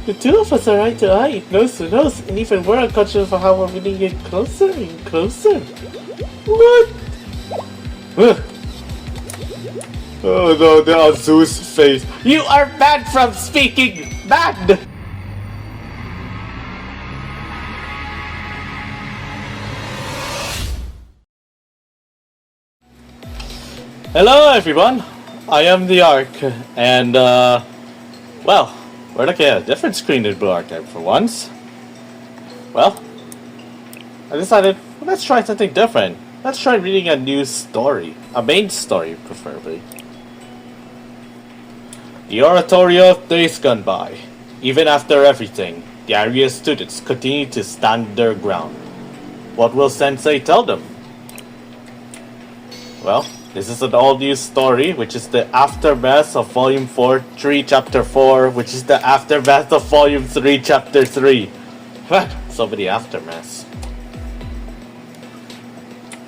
The two of us are eye to eye, nose to nose, and even we're unconscious for how we're getting get closer and closer. What? Ugh. Oh no, the Azu's face. You are banned from speaking! Banned! Hello everyone, I am the Ark, and well, we're looking at a different screen than Blue Archive for once. Well, I decided, let's try something different. Let's try reading a new story, a main story preferably. The Oratorio of days gone by. Even after everything, the Arius students continue to stand their ground. What will Sensei tell them? Well, this is an all-new story, which is the aftermath of Volume 4, 3, Chapter 4, which is the aftermath of Volume 3, Chapter 3. So many aftermaths.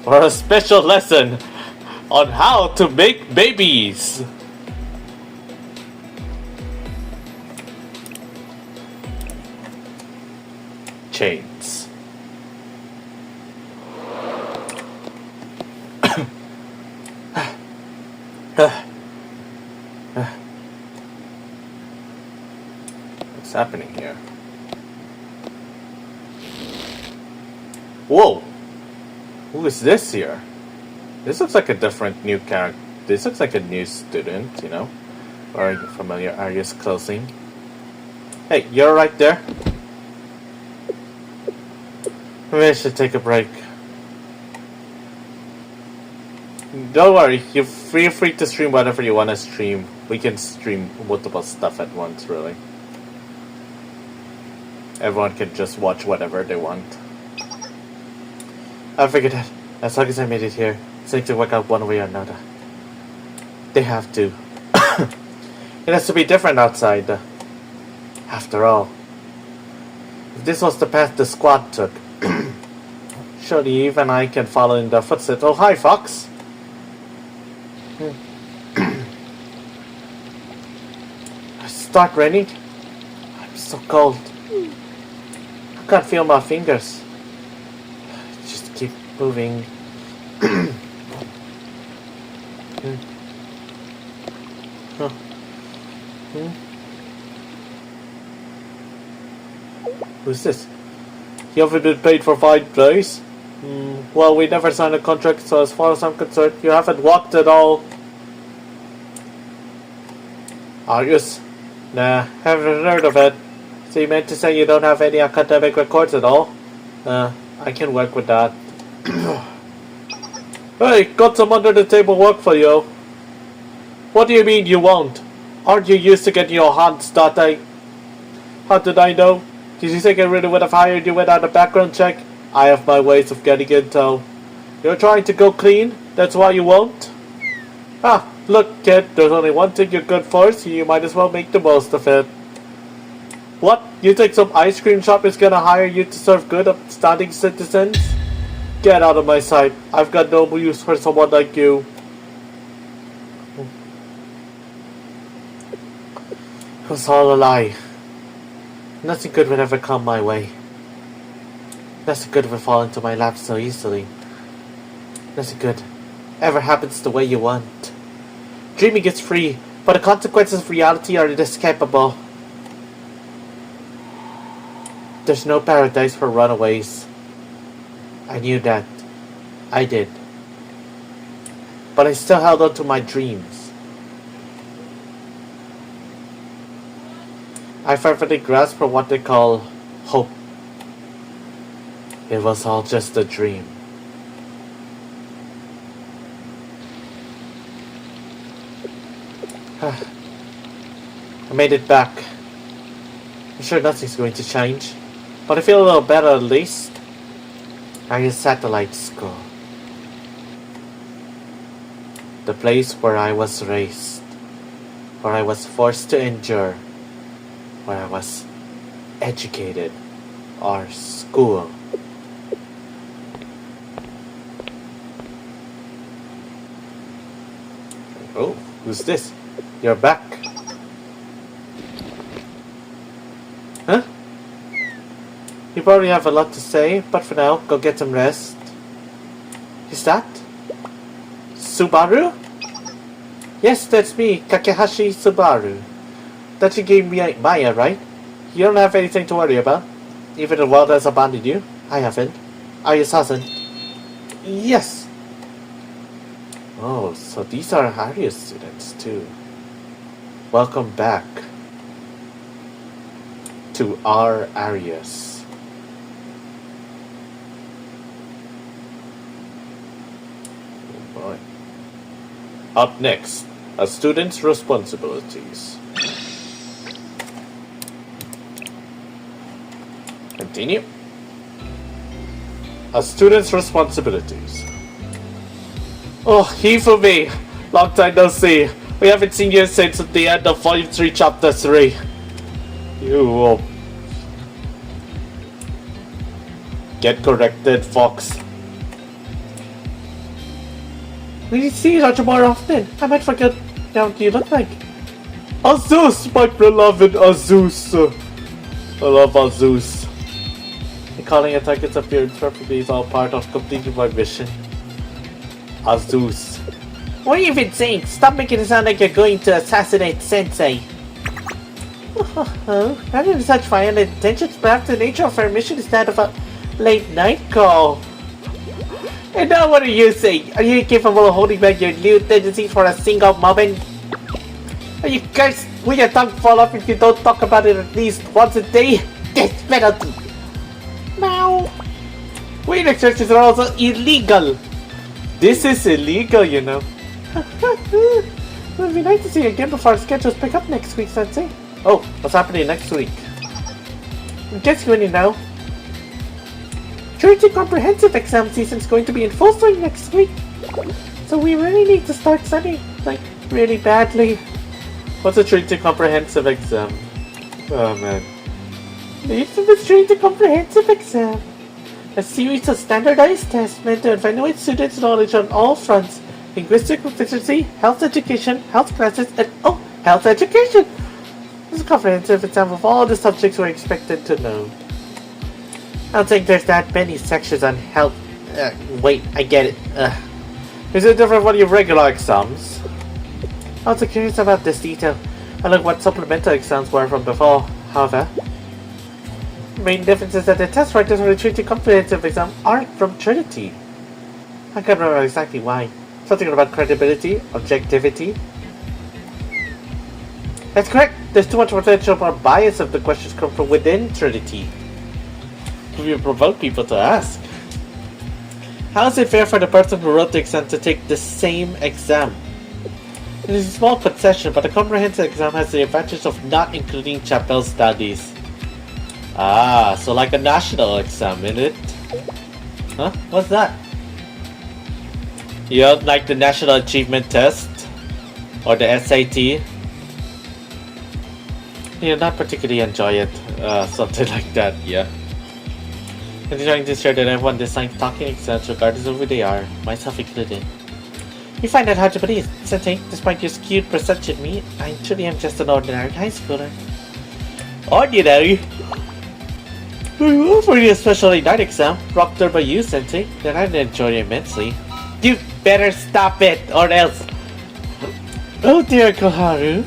For a special lesson on how to make babies. Chains. What's happening here? Whoa! Who is this here? This looks like a different new character. This looks like a new student, you know? Wearing familiar Arius clothing. Hey, you're right there? Maybe I should take a break. Don't worry, you're free to stream whatever you want to stream. We can stream multiple stuff at once, really. Everyone can just watch whatever they want. I figured that, as long as I made it here, it's going to work out one way or another. They have to. It has to be different outside. After all, if this was the path the squad took, surely even I can follow in their footsteps. Oh, hi, Fox! Start raining? I'm so cold. I can't feel my fingers. Just keep moving. Who's this? You haven't been paid for 5 days? Well, we never signed a contract, so as far as I'm concerned, you haven't walked at all. Arius? Nah, haven't heard of it. So you meant to say you don't have any academic records at all? I can work with that. Hey, got some under the table work for you. What do you mean you won't? Aren't you used to getting your hands dirty? How did I know? Did you think I really would have hired you without a background check? I have my ways of getting intel. You're trying to go clean? That's why you won't? Ah, look kid, there's only one thing you're good for, so you might as well make the most of it. What? You think some ice cream shop is gonna hire you to serve good upstanding citizens? Get out of my sight. I've got no use for someone like you. It was all a lie. Nothing good would ever come my way. Nothing good would fall into my lap so easily. Nothing good ever happens the way you want. Dreaming is free, but the consequences of reality are inescapable. There's no paradise for runaways. I knew that. I did. But I still held on to my dreams. I fervently grasped for what they call hope. It was all just a dream. I made it back. I'm sure nothing's going to change, but I feel a little better at least. Arius Satellite School. The place where I was raised, where I was forced to endure, where I was educated, or school. Oh, who's this? You're back. Huh? You probably have a lot to say, but for now, go get some rest. Is that Subaru? Yes, that's me, Kakehashi Subaru. That you gave me Maya, right? You don't have anything to worry about. Even the world has abandoned you. I haven't. Arius hasn't. Yes. Oh, so these are Arius students too. Welcome back to our Arius. Oh boy. Up next, a student's responsibilities. Continue. A student's responsibilities. Oh, he for me. Long time no see. We haven't seen you since the end of Volume 3, Chapter 3. You will get corrected, Fox. We need to see each other more often. I might forget what you look like. Azus, my beloved Azus. I love Azus. Calling attack its appearance perfectly is all part of completing my mission. Azus. What are you even saying? Stop making it sound like you're going to assassinate Sensei. Oh, not in such violent intentions, perhaps the nature of our mission is that of a late night call. And now what are you saying? Are you capable of holding back your new tendencies for a single moment? Are you guys, will your tongue fall off if you don't talk about it at least once a day? Death penalty! Now, weird exercises are also illegal. This is illegal, you know. It would be nice to see you again before our schedules pick up next week, Sensei. Oh, what's happening next week? I guess you know. Trinity Comprehensive exam season is going to be in full swing next week. So we really need to start studying, like, really badly. What's a Trinity Comprehensive exam? Oh man. Leads to the Trinity Comprehensive exam. A series of standardized tests meant to evaluate students' knowledge on all fronts. Linguistic proficiency, health education, health classes, and health education! This is a comprehensive exam of all the subjects we're expected to know. I don't think there's that many sections on health. Wait, I get it. Is it different from your regular exams? I was curious about this detail. I looked what supplemental exams were from before, however. The main difference is that the test writers for the Trinity Comprehensive exam aren't from Trinity. I can't remember exactly why. Something about credibility, objectivity. That's correct. There's too much potential for bias if the questions come from within Trinity. We provoke people to ask. How is it fair for the person who wrote the exam to take the same exam? It is a small concession, but the comprehensive exam has the advantage of not including chapel studies. Ah, so like a national exam, isn't it? Huh? What's that? You don't like the National Achievement Test? Or the SAT? You not particularly enjoy it. Something like that, yeah. Continuing to share that everyone designs talking exams regardless of who they are, myself included. You find that hard to believe, Sensei. Despite your skewed perception of me, I truly am just an ordinary high schooler. Ordinary? For your special night exam, rocked by you, Sensei, then I'd enjoy it immensely. You better stop it, or else. Oh dear, Koharu.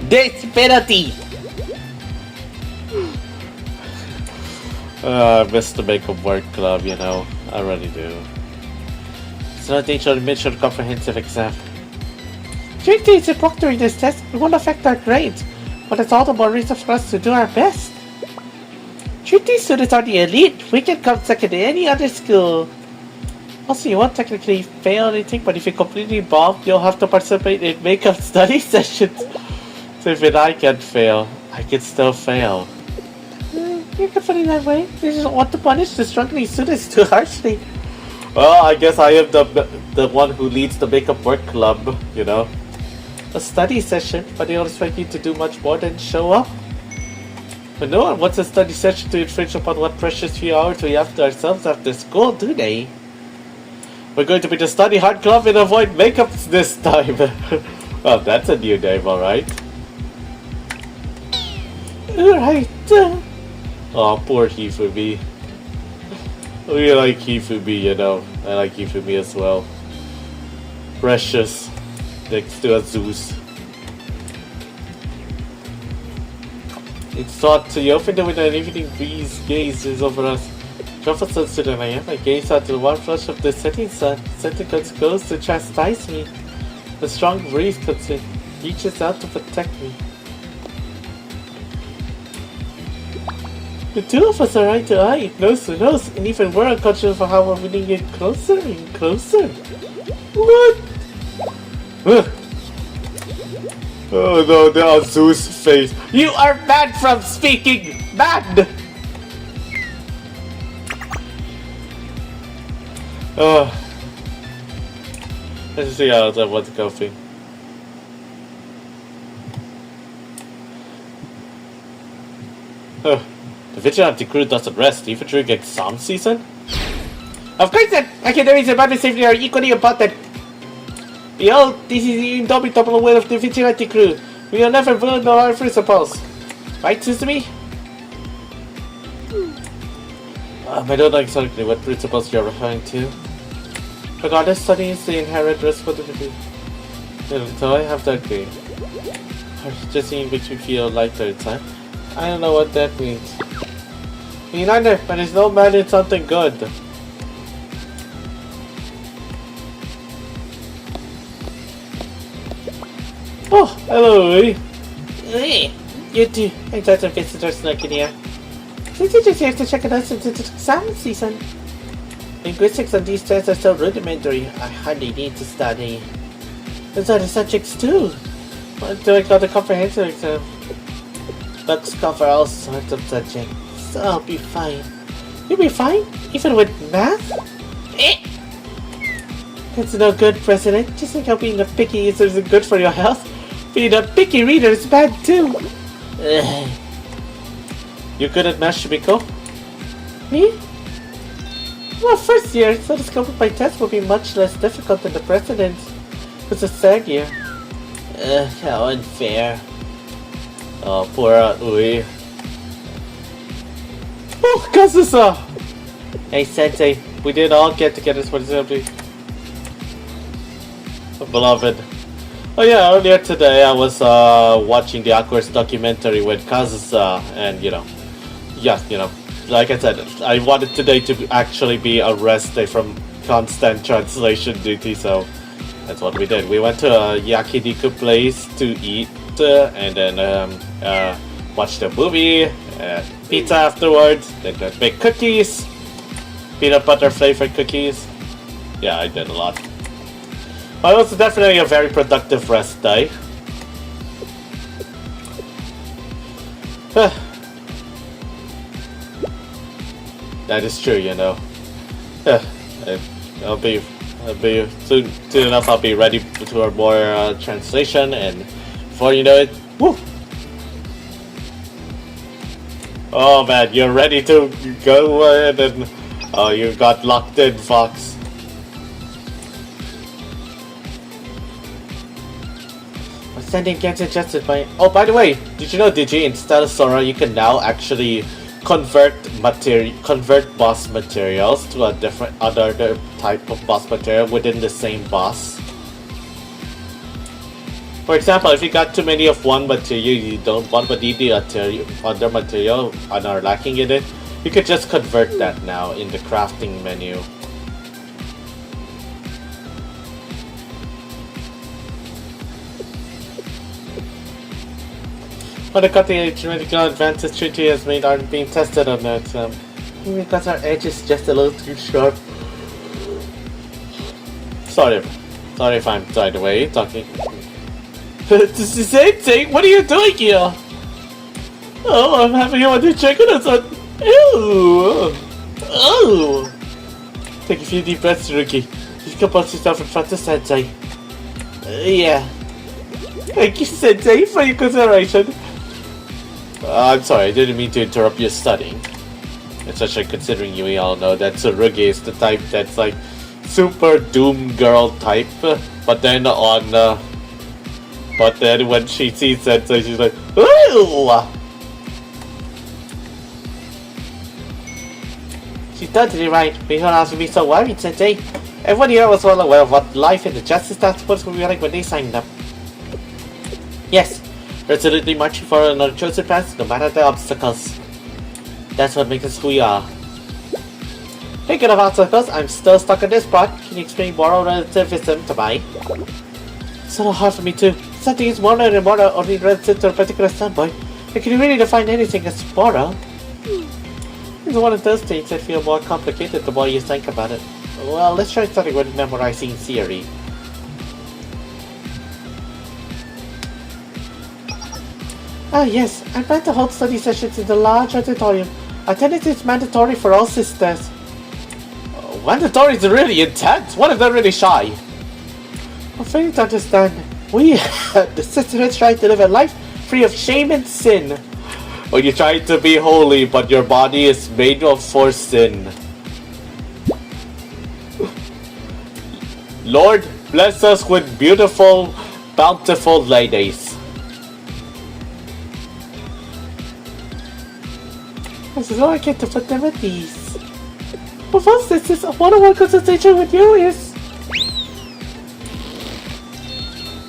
Death penalty! I miss the Makeup Work Club, you know. I really do. It's not the mentioned comprehensive exam. Trinity is proctoring this test. It won't affect our grades, but it's all the more reason for us to do our best. Trinity students are the elite. We can come second to any other school. Also, you won't technically fail anything, but if you're completely bombed, you'll have to participate in makeup study sessions. So if I can't fail, I can still fail. You can put it that way. You just want to punish the struggling students too harshly. Well, I guess I am the one who leads the makeup work club, you know. A study session, but they don't expect you to do much more than show up. But no one wants a study session to infringe upon what precious few hours we have to ourselves after school, do they? We're going to be the study hard club and avoid makeups this time. Well, that's a new name, alright. Right. Oh, poor Hifumi. We like Hifumi, you know. I like Hifumi as well. Precious. Next to Azus. It's thought to open with an evening breeze gazes over us. Drop us to the lamp. I gaze out the warm flush of the setting sun. Sentinels goes to chastise me. The strong breeze comes in, reaches out to protect me. The two of us are eye to eye, nose to nose, and even we're unconscious for how we're getting it closer and closer. What? Oh no, the Azu's face. You are banned from speaking! Banned! Let's see how that was going. The vigilante crew doesn't rest even during exam season? Of course not! Academics and public safety are equally important. Behold, this is the indomitable will of the vigilante crew. We will never vulnerate our principles. Right, Suzume? I don't know exactly what principles you're referring to. Regardless, studying is the inherent responsibility. So I have to agree. Just seeing makes me feel lighter inside. I don't know what that means. Me neither, but it's no man in something good. Oh, hello, Louie. Hey, You too. I thought some visitors snuck in here. The teacher's here to check on us since it's exam season. Linguistics on these tests are so rudimentary, I hardly need to study. Those are the subjects too. What do I call the comprehensive exam? Books cover all sorts of subjects, so I'll be fine. You'll be fine? Even with math? eh, That's no good, President. Just think how being a picky user isn't good for your health. Being a picky reader is bad too. You good at math, Shimiko? Me? Well, first year, so the scope of my test will be much less difficult than the President's. It's a third year. how unfair. Oh, poor Ui. Oh, Kazusa! Hey, Sensei, we didn't all get together for this assembly. Beloved. Oh yeah, earlier today I was watching the Aquarius documentary with Kazusa, and like I said, I wanted today to actually be a rest day from constant translation duty, so that's what we did. We went to a yakiniku place to eat, and then watched a movie, pizza afterwards, then make cookies, peanut butter flavored cookies. Yeah, I did a lot. But it was definitely a very productive rest day. That is true, you know. I'll be soon enough. I'll be ready for more translation, and before you know it, woo! Oh man, you're ready to go ahead and you got locked in, Fox. Sending gets adjusted by. Oh, by the way, did you know, Digi, instead of Sora, you can now actually convert boss materials to a different other type of boss material within the same boss. For example, if you got too many of one material you don't want, but need the other material and are lacking in it, you could just convert that now in the crafting menu. But the cutting-edge advances Trinity has made aren't being tested on that. Because our edge is just a little too sharp. Sorry if I'm tied away talking. It's the same thing. What are you doing here? Oh, I'm having you to check on us. Ew. Oh. Take a few deep breaths, Rookie. You can put yourself in front of Sensei. Yeah. Thank you, Sensei, for your consideration. I'm sorry, I didn't mean to interrupt your studying. Especially considering we all know that Tsurugi is the type that's like super doom girl type. But then when she sees Sensei, she's like, ooh! She's totally right. We don't have to be so worried, Sensei. Everyone here was well aware of what life in the Justice Task Force would be like when they signed up. Yes, resolutely marching for another chosen path, no matter the obstacles. That's what makes us who we are. Thinking of obstacles, I'm still stuck in this part. Can you explain moral relativism to me? It's so hard for me too. Something is moral and moral only relative to a particular standpoint. And can you really define anything as moral? It's one of those things that feel more complicated the more you think about it. Well, let's try starting with memorizing theory. Ah yes, I plan to hold study sessions in the large auditorium. Attendance is mandatory for all sisters. Mandatory is really intense. What if they're really shy? I'm failing to understand. We, the sisters, try to live a life free of shame and sin. Or you try to be holy, but your body is made for sin. Lord, bless us with beautiful, bountiful ladies. This is all I get to put them at ease. Well, first, this is a one-on-one consultation with you is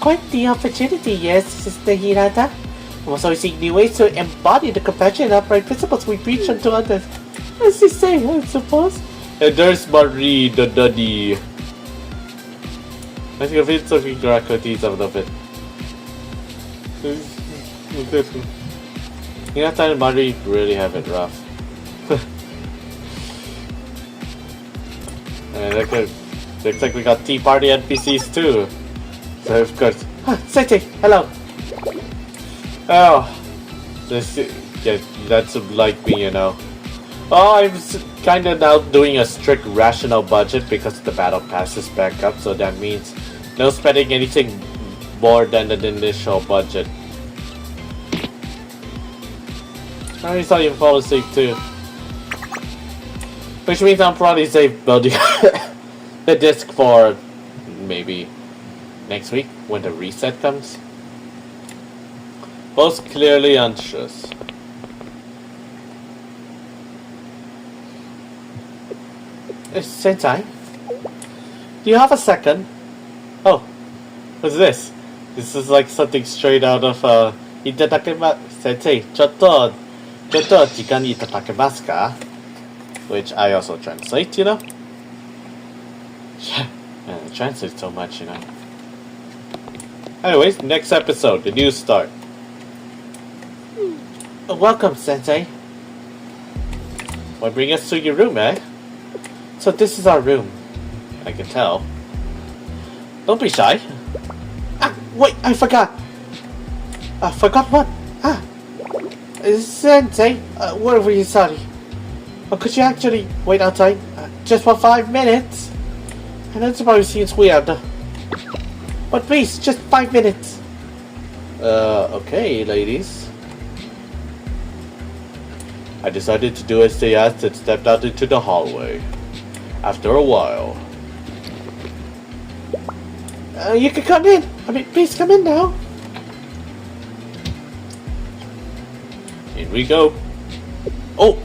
quite the opportunity, yes, Sister Hirata. I'm also seeking new ways to embody the compassion and upright principles we preach unto others. As you say, I suppose. And there's Marie, the Duddy. I think of it talking Gracotes out of it. Hirata and Marie really have it rough. And looks like we got Tea Party NPCs too. So of course. Sensei, hello. Oh, this yeah, that's like me, you know. Oh, I'm kinda now doing a strict rational budget because the battle pass is back up, so that means no spending anything more than the initial budget. I saw you fall asleep too. Which means I'm probably safe building the disc for maybe next week when the reset comes. Most clearly anxious. Sensei? Do you have a second? Oh, what's this? This is like something straight out of Itadakimasu. Sensei, chotto jikan itadakimasu ka? Which I also translate, you know? Yeah, it translates so much, you know. Anyways, next episode, the new start. Welcome, Sensei. Why bring us to your room, eh? So this is our room. I can tell. Don't be shy. Ah, wait, I forgot. Forgot what? Sensei, where were you, sorry? Could you actually wait outside? Just for 5 minutes? I know it probably seems weird. But please, just 5 minutes. Okay, ladies. I decided to do as they asked and stepped out into the hallway. After a while. You can come in. I mean, please come in now. In we go. Oh!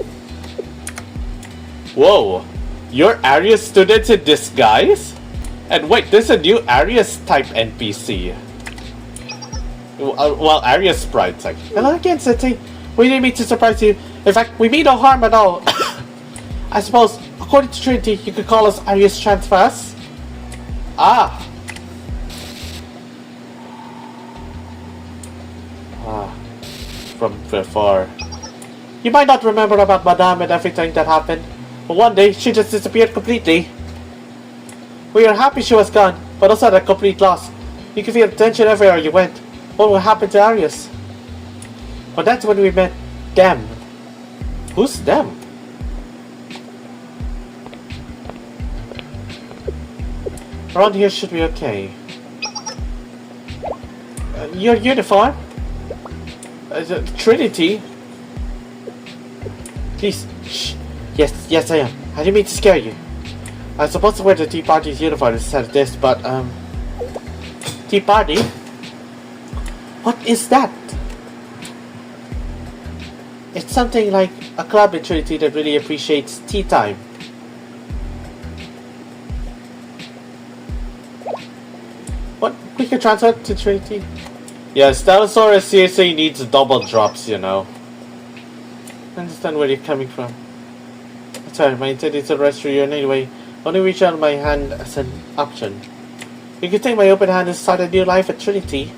Whoa! You're Arius students in disguise? And wait, there's a new Arius type NPC. Well, Arius sprites. Like, hello again, Sensei. We didn't mean to surprise you. In fact, we mean no harm at all. I suppose, according to Trinity, you could call us Arius Transfers. Ah. From far. You might not remember about Madame and everything that happened, but one day she just disappeared completely. We were happy she was gone, but also at a complete loss. You could feel tension everywhere you went. What will happen to Arius? But that's when we met them. Who's them? Around here should be okay. Your uniform? Trinity? Please, shh. Yes I am. I didn't mean to scare you. I'm supposed to wear the Tea Party's uniform instead of this, but Tea Party? What is that? It's something like a club in Trinity that really appreciates tea time. could transfer to Trinity. Yes, Stegosaurus seriously needs double drops, you know. I understand where you're coming from. Sorry, my intent is to rescue you in any way. Only reach out my hand as an option. You can take my open hand and start a new life at Trinity.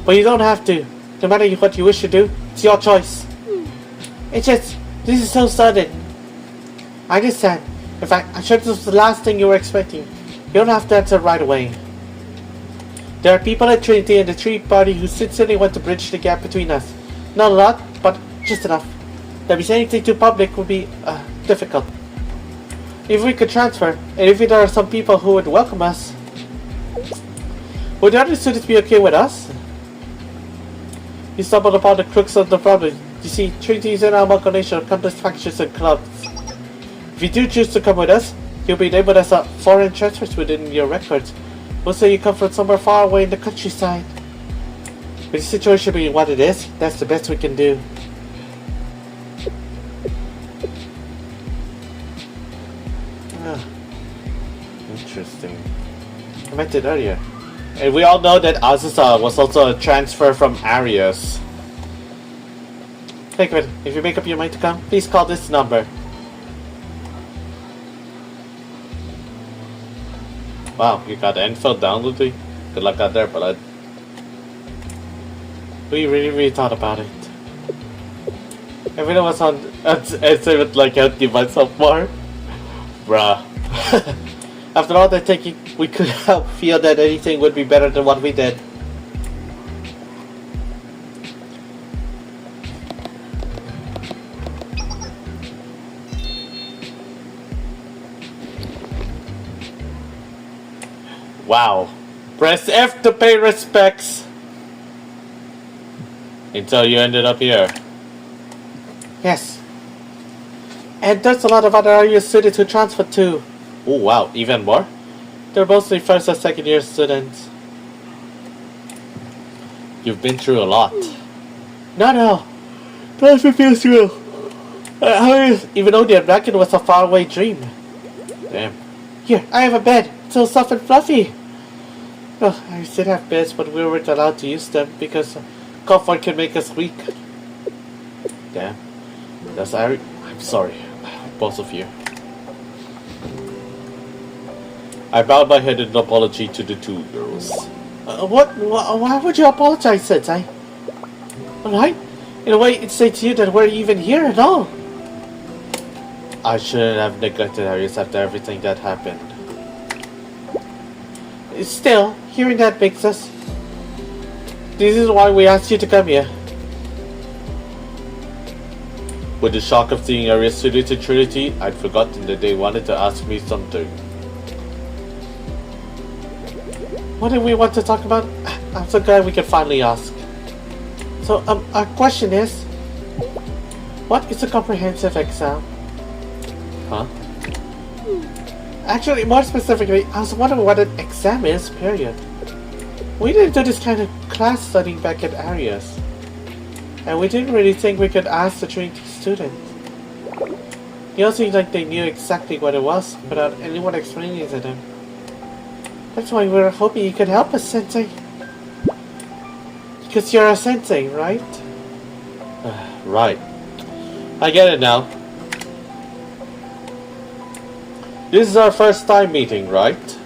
But you don't have to. No matter what you wish to do, it's your choice. It's just, this is so sudden. I understand. In fact, I'm sure this was the last thing you were expecting. You don't have to answer right away. There are people at Trinity and the Tree Party who sincerely want to bridge the gap between us. Not a lot, but just enough. That means anything too public would be difficult. If we could transfer, and if there are some people who would welcome us, would the other students be okay with us? You stumbled upon the crux of the problem. You see, Trinity is an amalgamation of countless factions and clubs. If you do choose to come with us, you'll be labeled as a foreign transfer student in your records. We'll say you come from somewhere far away in the countryside. With the situation being what it is, that's the best we can do. Interesting. I meant it earlier. And we all know that Kazusa was also a transfer from Arius. Think of it. If you make up your mind to come, please call this number. Wow, you got the info downloaded? Good luck out there, bud. We really thought about it. Everyone was on as I would like helping myself more. Bruh. After all that taking, we could help feel that anything would be better than what we did. Wow. Press F to pay respects. Until you ended up here. Yes. And there's a lot of other Arius students who transferred too. Oh wow, even more? They're mostly first and second year students. You've been through a lot. No. Life feels real. Even though the American was a faraway dream. Damn. Here, I have a bed. It's so soft and fluffy. Oh, I did have beds, but we weren't allowed to use them because comfort can make us weak. Damn. That's Arius. I'm sorry. Both of you. I bowed my head in apology to the two girls. Why would you apologize, Sensei? Alright? In a way, it states to you that we're even here at all. I shouldn't have neglected Arius after everything that happened. Still, hearing that makes us... This is why we asked you to come here. With the shock of seeing Arius students in Trinity, I'd forgotten that they wanted to ask me something. What did we want to talk about? I'm so glad we could finally ask. So, our question is... What is a comprehensive exam? Huh? Actually, more specifically, I was wondering what an exam is, period. We didn't do this kind of class studying back at Arius. And we didn't really think we could ask the Trinity students. They all seemed like they knew exactly what it was, without anyone explaining it to them. That's why we were hoping you could help us, Sensei. Because you're a Sensei, right? Right. I get it now. This is our first time meeting, right?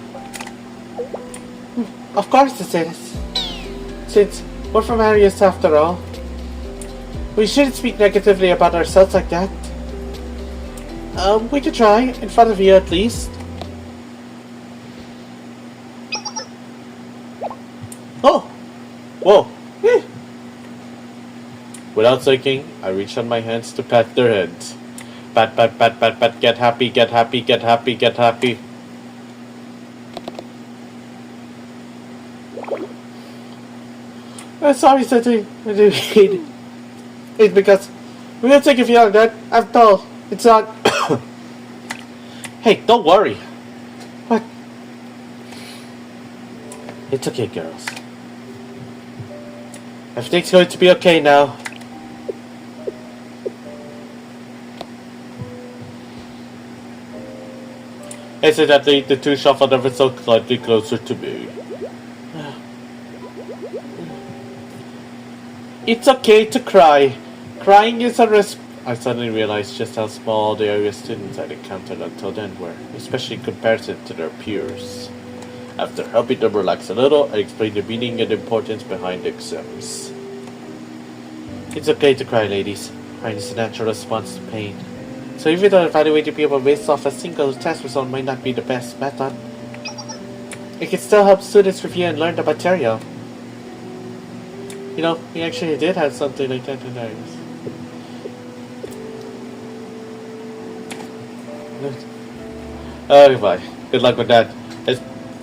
Of course it is. Since we're from Arius after all. We shouldn't speak negatively about ourselves like that. We could try, in front of you at least. Oh! Whoa! Without thinking, I reached out my hands to pat their heads. Pat, pat, pat, pat, pat, get happy, get happy, get happy, get happy. Sorry, Sensei. It's because we don't think if you're that. After all, it's not. Hey, don't worry. What? It's okay, girls. Everything's going to be okay now. Incidentally, the two shuffled ever so slightly closer to me. It's okay to cry. Crying is a risk. I suddenly realized just how small the Arius students I'd encountered until then were, especially in comparison to their peers. After helping them relax a little, I explained the meaning and importance behind exams. It's okay to cry, ladies. Crying is a natural response to pain. So even though evaluating people based off a single test result might not be the best method, it can still help students review and learn the material. You know, we actually did have something like that in ours. Oh boy, good luck with that.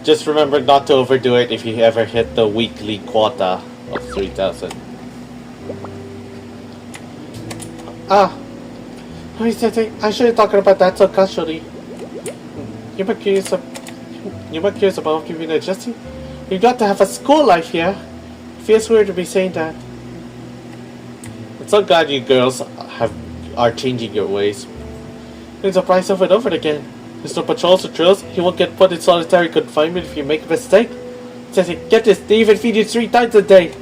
Just remember not to overdo it if you ever hit the weekly quota of 3,000. I should be talking about that so casually. You might curious about giving adjusting. You got to have a school life here. It feels weird to be saying that. I'm so glad you girls are changing your ways. It's a price over and over again. There's no patrols or drills. You won't get put in solitary confinement if you make a mistake. Get this, they even feed you 3 times a day.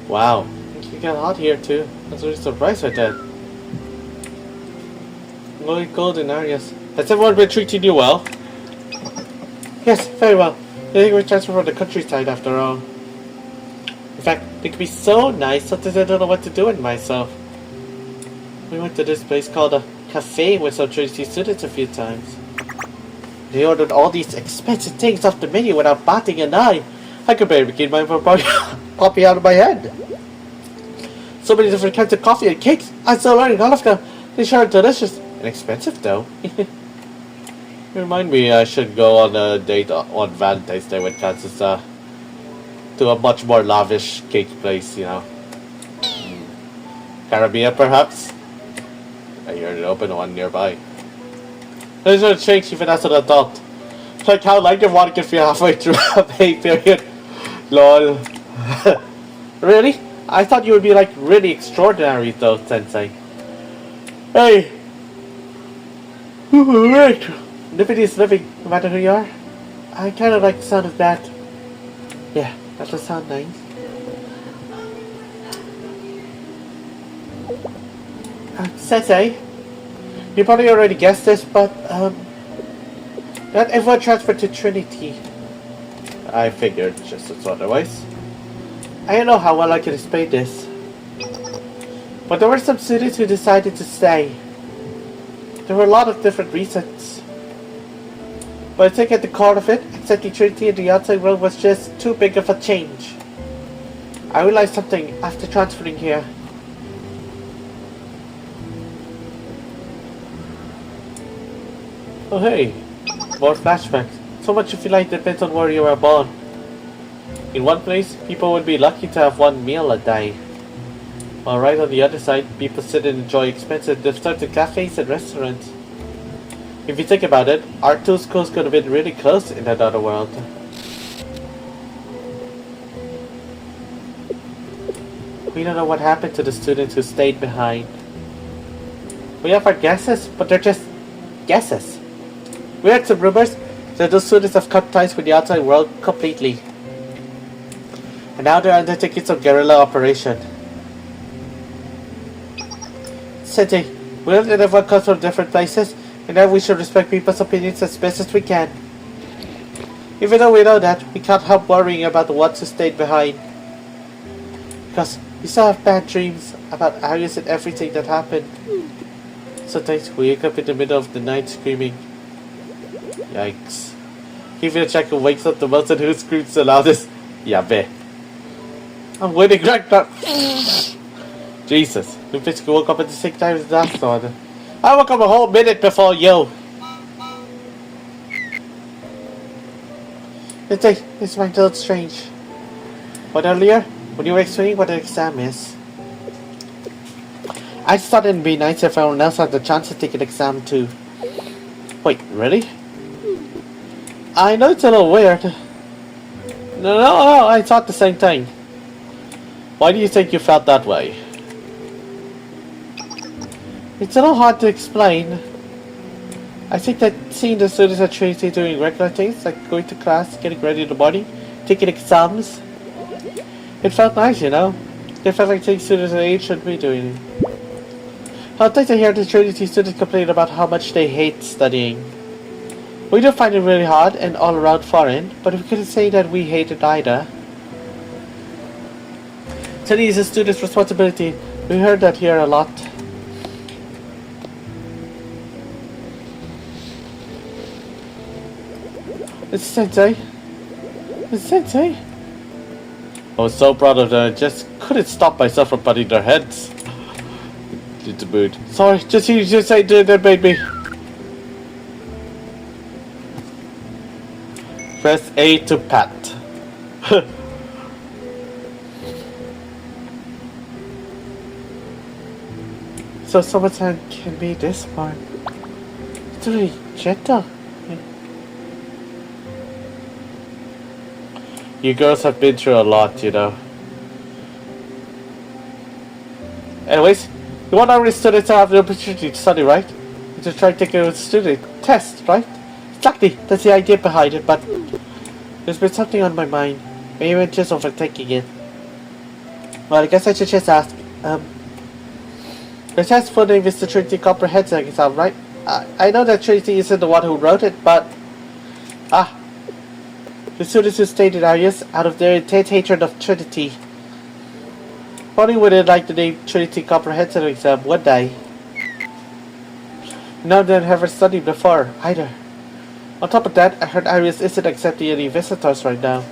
Wow, you get hot here too. That's really surprised at that. Going cold in Arius. Has everyone been treating you well? Yes, very well. They think we're transferred from the countryside after all. In fact, they can be so nice, sometimes I don't know what to do with myself. We went to this place called a cafe with some Trinity students a few times. They ordered all these expensive things off the menu without batting an eye. I could barely get mine from popping out of my head. So many different kinds of coffee and cakes. I'm still learning all of them. They sure are delicious. And expensive though. Remind me I should go on a date on Valentine's Day with Kazusa. To a much more lavish cake place, you know. Caribbean perhaps? I heard an open one nearby. There's no change even as an adult. Like how light your water can feel halfway through a pay period. Lol. Really? I thought you would be like really extraordinary though, Sensei. Hey! Right. Living is living, no matter who you are. I kinda like the sound of that. Yeah, that does sound nice. Sensei, you probably already guessed this, but not everyone transferred to Trinity. I figured just as otherwise. I don't know how well I can explain this, but there were some students who decided to stay. There were a lot of different reasons, but I think at the core of it, accepting Trinity in the outside world was just too big of a change. I realized something after transferring here. Oh hey, more flashbacks. So much if you like depends on where you were born. In one place, people would be lucky to have one meal a day. While right on the other side, people sit and enjoy expensive discounted cafes and restaurants. If you think about it, our 2 schools could have been really close in that other world. We don't know what happened to the students who stayed behind. We have our guesses, but they're just guesses. We heard some rumors that those students have cut ties with the outside world completely. And now they're undertaking some guerrilla operation. Sensei, we know that everyone comes from different places, and that we should respect people's opinions as best as we can. Even though we know that, we can't help worrying about the ones who stayed behind. Because we still have bad dreams about Arius and everything that happened. Sometimes we wake up in the middle of the night screaming. Yikes. Give it a check who wakes up the most and who screams the loudest. Yabe. I'm winning right now. Jesus. We basically woke up at the same time as last one. I woke up a whole minute before you. This might look strange. But earlier, when you were explaining what an exam is, I just thought it'd be nice if everyone else had the chance to take an exam too. Wait, really? I know it's a little weird. No, I thought the same thing. Why do you think you felt that way? It's a little hard to explain. I think that seeing the students at Trinity doing regular things like going to class, getting ready in the morning, taking exams, it felt nice, you know? They felt like things students at age should be doing. I'd like to hear the Trinity students complain about how much they hate studying. We do find it really hard and all around foreign, but we couldn't say that we hate it either. Study is a student's responsibility. We heard that here a lot. It's Sensei. It's Sensei. I was so proud of them, I just couldn't stop myself from butting their heads. It's a mood. Sorry, just you just say that made me. Press A to pat. So summertime can be this fun. It's really gentle. You girls have been through a lot, you know. Anyways, you want our students to have the opportunity to study, right? You just try to take a student test, right? Exactly, that's the idea behind it, but there's been something on my mind. Maybe I'm just overthinking it. Well, I guess I should just ask. The test for the name is the Trinity Comprehensive exam, right? I know that Trinity isn't the one who wrote it, but... The students who stayed in Arius, out of their intense hatred of Trinity, probably wouldn't like the name Trinity Comprehensive exam, would they? None of them have ever studied before, either. On top of that, I heard Arius isn't accepting any visitors right now.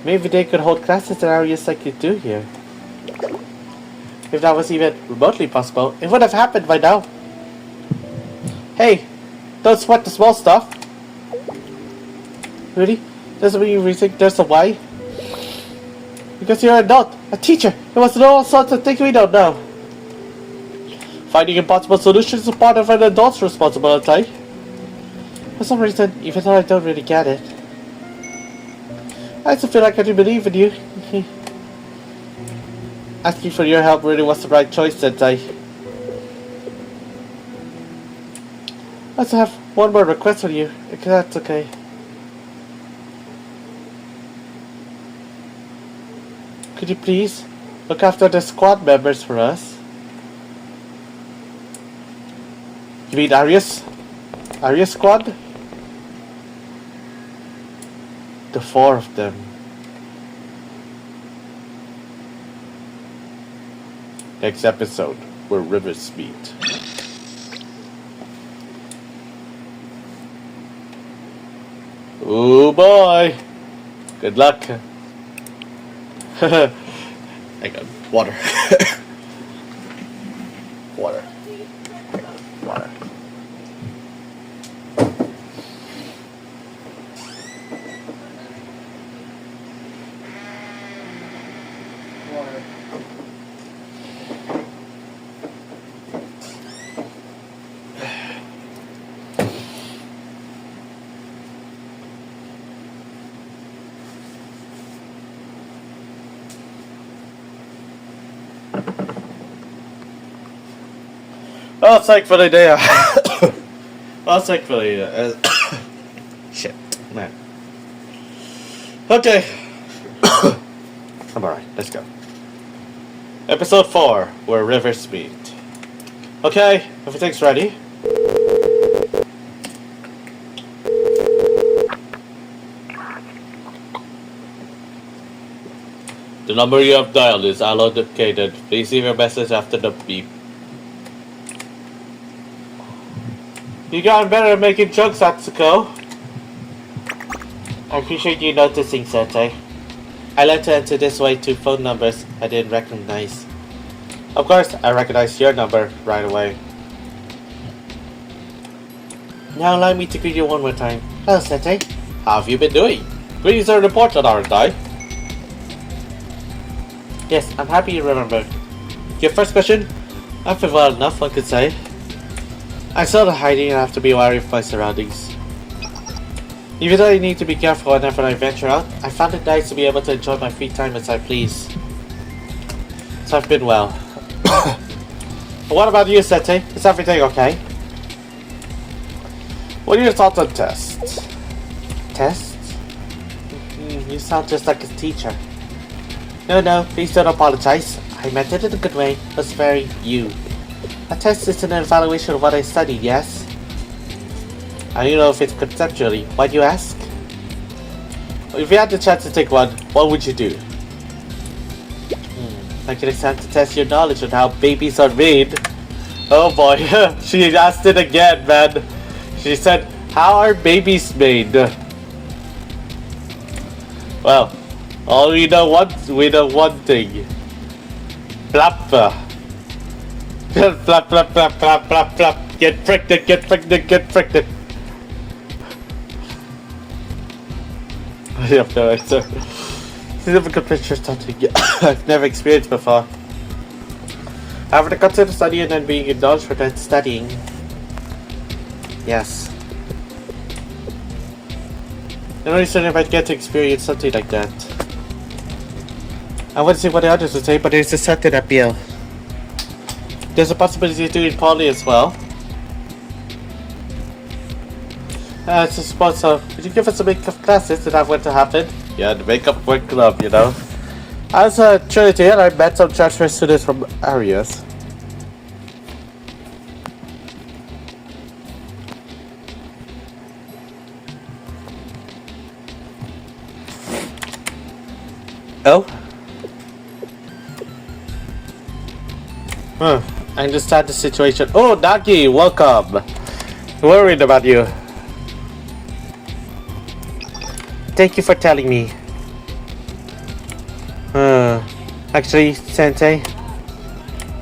Maybe they could hold classes in Arius like you do here. If that was even remotely possible, it would have happened by now. Hey, don't sweat the small stuff. Really? Doesn't mean you think there's a why? Because you're an adult, a teacher. There must know all sorts of things we don't know. Finding impossible solutions is part of an adult's responsibility. For some reason, even though I don't really get it, I still feel like I do believe in you. Asking for your help really was the right choice, Sensei. I also have one more request for you, if that's okay. Could you please look after the squad members for us? You mean Arius? Arius squad? The 4 of them. Next episode, where rivers meet. Oh boy! Good luck. I got water. Water. Water. Oh, thankfully they are. Well, thankfully, shit, man. Okay. I'm alright, let's go. Episode 4, where rivers meet. Okay, everything's ready. The number you have dialed is allocated. Please leave your message after the beep. You gotten better at making jokes, Atsuko. I appreciate you noticing, Sensei. I learned to enter this way 2 phone numbers I didn't recognize. Of course, I recognized your number right away. Now allow me to greet you one more time. Hello, Sensei. How have you been doing? Greetings are important, aren't I? Yes, I'm happy you remembered. Your first question? I've been well enough, one could say. I'm still hiding and have to be wary of my surroundings. Even though I need to be careful whenever I venture out, I found it nice to be able to enjoy my free time as I please. So I've been well. But what about you, Sensei? Is everything okay? What are your thoughts on tests? Tests? You sound just like a teacher. No, please don't apologize. I meant it in a good way. It was very you. A test is an evaluation of what I studied, yes? I don't know if it's conceptually. Why do you ask? If you had the chance to take one, what would you do? Like an exam to test your knowledge on how babies are made. Oh boy, she asked it again, man. She said, how are babies made? Well, all we know one thing. Plap. Plap, plap, plap, plap, plap, plap. Get pregnant, get pregnant, get pregnant. I have no answer. It's a difficult picture something I've never experienced before. However, to consider studying and being indulged for that studying. Yes. I'm only certain if I'd get to experience something like that. I wouldn't see what the others would say, but there's a certain appeal. There's a possibility of doing poly as well. I suppose so. Could you give us some makeup classes that have what to happen? Yeah, the makeup work club, you know. As a Trinity, I met some transfer students from Arius. Oh? I understand the situation. Oh, Nagi, welcome. Worried about you. Thank you for telling me. Actually, Sensei,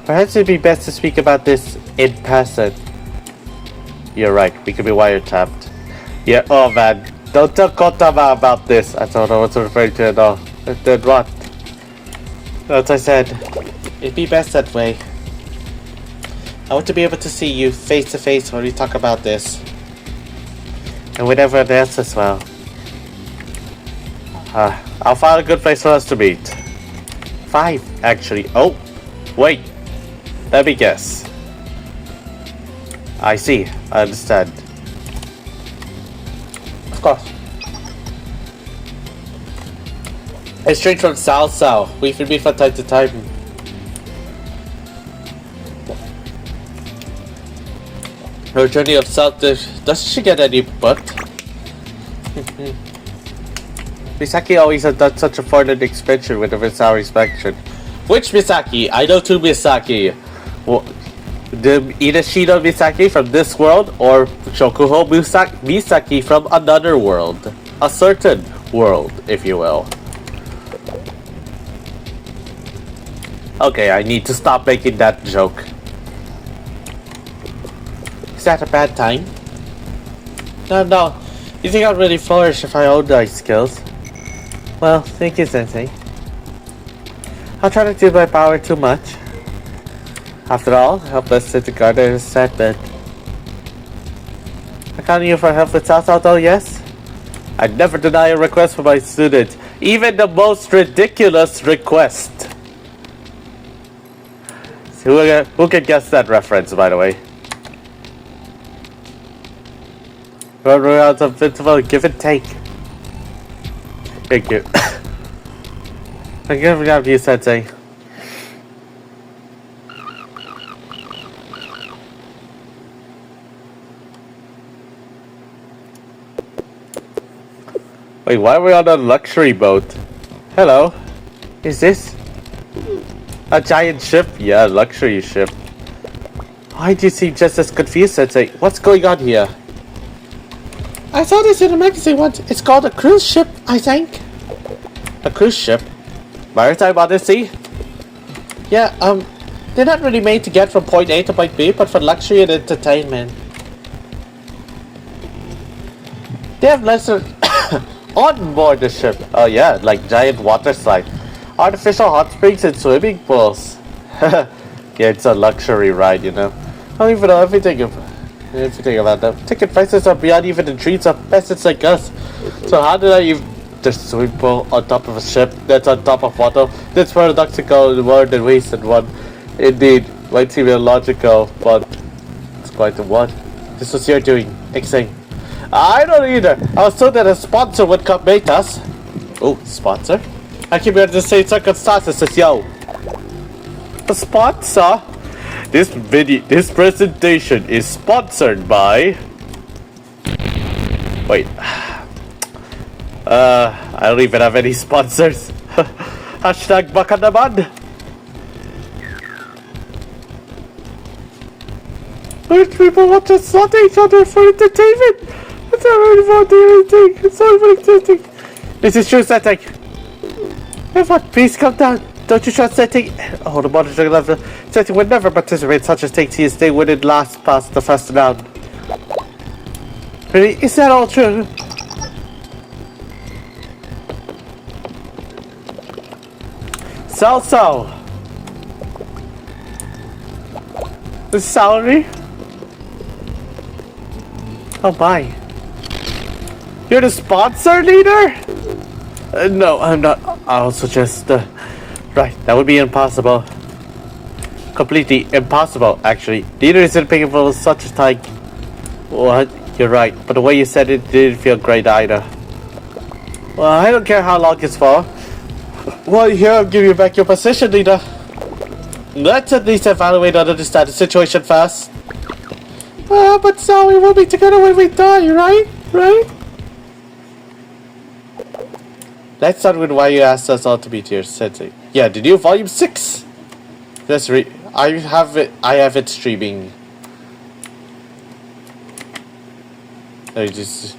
perhaps it'd be best to speak about this in person. You're right, we could be wiretapped. Yeah, oh man, don't tell Kotama about this. I don't know what to refer to at all. Then what? As I said, it'd be best that way. I want to be able to see you face to face when we talk about this. And with everyone else as well. I'll find a good place for us to meet. 5, actually. Oh, wait. Let me guess. I see. I understand. Of course. It's straight from Sao. We can meet from time to time. Her journey of south, does she get any butt? Misaki always has done such a foreign expansion with the Misaki expansion. Which Misaki? I know two Misaki. The Inashino Misaki from this world, or Shokuho Misaki from another world. A certain world, if you will. Okay, I need to stop making that joke. Is that a bad time? No. You think I'd really flourish if I owned those skills? Well, thank you, Sensei. I'll try not to use my power too much. After all, helpless to guard is sad bed. I count on you for help with Sao, though, yes? I'd never deny a request from my students, even the most ridiculous request. So who can guess that reference, by the way? Run around invincible, give and take. Thank you. I give it up to you, Sensei. Wait, why are we on a luxury boat? Hello. Is this a giant ship? Yeah, luxury ship. Why do you seem just as confused, Sensei? What's going on here? I saw this in a magazine once. It's called a cruise ship, I think. A cruise ship? Maritime Odyssey? Yeah, they're not really made to get from point A to point B, but for luxury and entertainment. They have lesser on board the ship. Oh yeah, like giant water slide, artificial hot springs and swimming pools. Yeah, it's a luxury ride, you know. I don't even know everything about them. Ticket prices are beyond even the dreams of peasants like us. So how did I even... The swimming pool on top of a ship that's on top of water? That's paradoxical and more than wasted one. Indeed, might seem illogical, but it's quite the one. This was your doing, Xing. I don't either. I was told that a sponsor would come meet us. Oh, sponsor? I keep here to say circumstances, yo. A sponsor? This presentation is sponsored by... Wait. I don't even have any sponsors. Hashtag baka naman. Rich people want to slaughter each other for entertainment. It's not really about anything. It's not really anything. This is true setting. Everyone, please come down. Don't you trust setting? Oh, the monitoring level. Setting would never participate in such a thing to they wouldn't last past the first round. Really? Is that all true? So. The salary? Oh my. You're the sponsor leader? No, I'm not. I'll suggest. Right, that would be impossible. Completely impossible, actually. Leader isn't paying for such a time. What? You're right, but the way you said it didn't feel great either. Well, I don't care how long it's for. Well, here, I'll give you back your position, leader. Let's at least evaluate and understand the situation first. But so we will be together when we die, right? Right? Let's start with why you asked us all to be here, Sensei. Yeah, the new volume 6. Let's read. I have it streaming. So this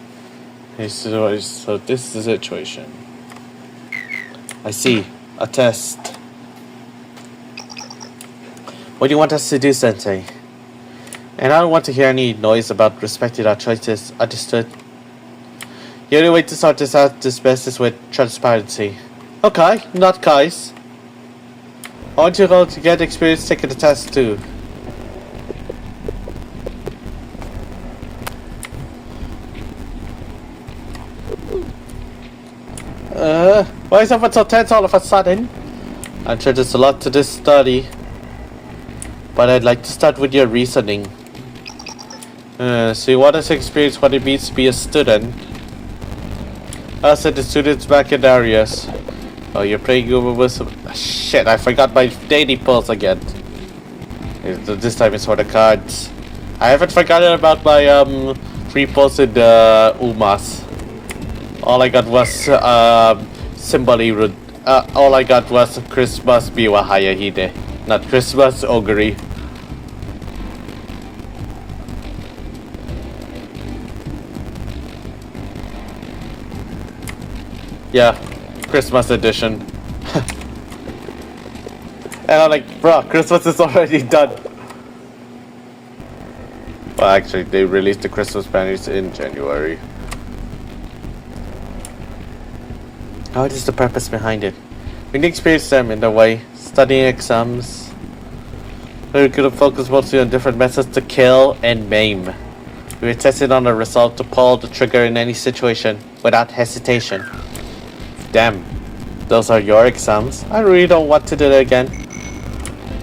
is the situation. I see. A test. What do you want us to do, Sensei? And I don't want to hear any noise about respecting our choices. Understood? The only way to sort this out is best is with transparency. Okay, not guys. I want you all to get experience taking the test too. Why is everyone so tense all of a sudden? I'm sure there's a lot to this study. But I'd like to start with your reasoning. So you want us to experience what it means to be a student? I said the students back in Arius. Oh, you're playing Umamusume. Shit, I forgot my daily pulse again. This time it's for the cards. I haven't forgotten about my free pulse in the Umas. All I got was all I got was Christmas Biwa Hayahide. Not Christmas Ogre. Yeah, Christmas edition. And I'm like, bro, Christmas is already done. Well, actually, they released the Christmas banners in January. What is the purpose behind it? We need to experience them in a way. Studying exams. We could have focused mostly on different methods to kill and maim. We were tested on the result to pull the trigger in any situation without hesitation. Damn, those are your exams. I really don't want to do it again.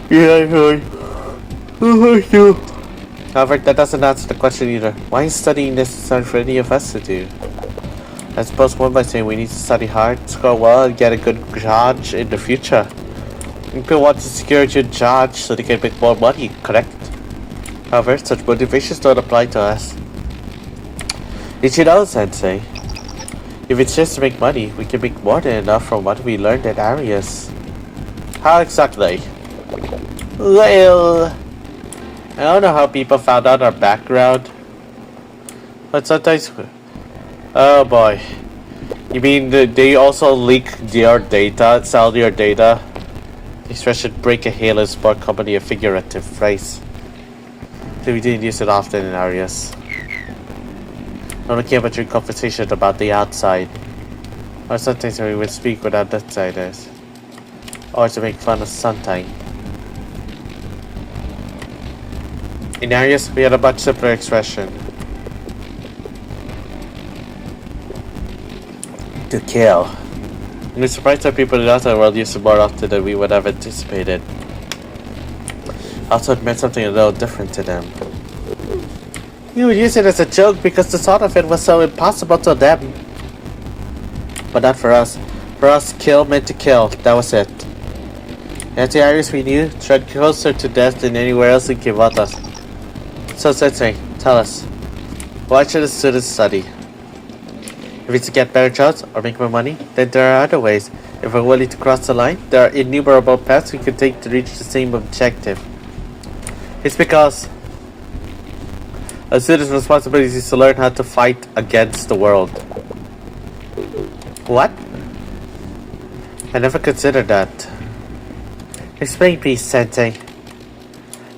Yeah, I do. However, that doesn't answer the question either. Why is studying necessary for any of us to do? I suppose one might say we need to study hard, score well, and get a good judge in the future. People want to secure a good judge so they can make more money, correct? However, such motivations don't apply to us. Did you know, Sensei? If it's just to make money, we can make more than enough from what we learned at Arius. How exactly? Well, I don't know how people found out our background, but sometimes... Oh boy. You mean they also leak your data, sell your data? Expression break a Halo Sport company a figurative phrase. So we didn't use it often in Arius. I don't care about your conversation about the outside. Or sometimes we would speak without outsiders. Or to make fun of Suntai. In Arius, we had a much simpler expression. To kill. And we're surprised that people in the outside world use it more often than we would have anticipated. Also, it meant something a little different to them. You would use it as a joke because the thought of it was so impossible to them. But not for us. For us, kill meant to kill. That was it. As the Arius we knew, tread closer to death than anywhere else in Kivata. So Sensei, tell us, why should a student study? If it's to get better jobs or make more money, then there are other ways. If we're willing to cross the line, there are innumerable paths we can take to reach the same objective. It's because a student's responsibility is to learn how to fight against the world. What? I never considered that. Explain please, Sensei.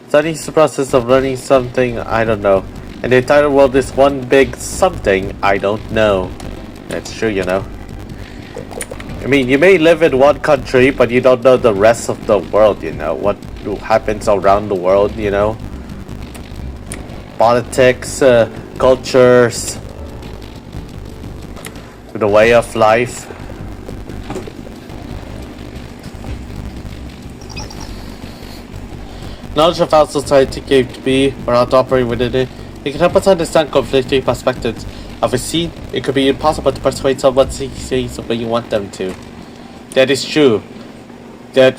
Studying is the process of learning something I don't know. And the entire world is one big something I don't know. That's true, you know. I mean, you may live in one country, but you don't know the rest of the world, you know. What happens around the world, you know. Politics, cultures, the way of life. Knowledge of how society came to be or how to operate within it, it can help us understand conflicting perspectives. Of a scene, it could be impossible to persuade someone to say something you want them to. That is true. That,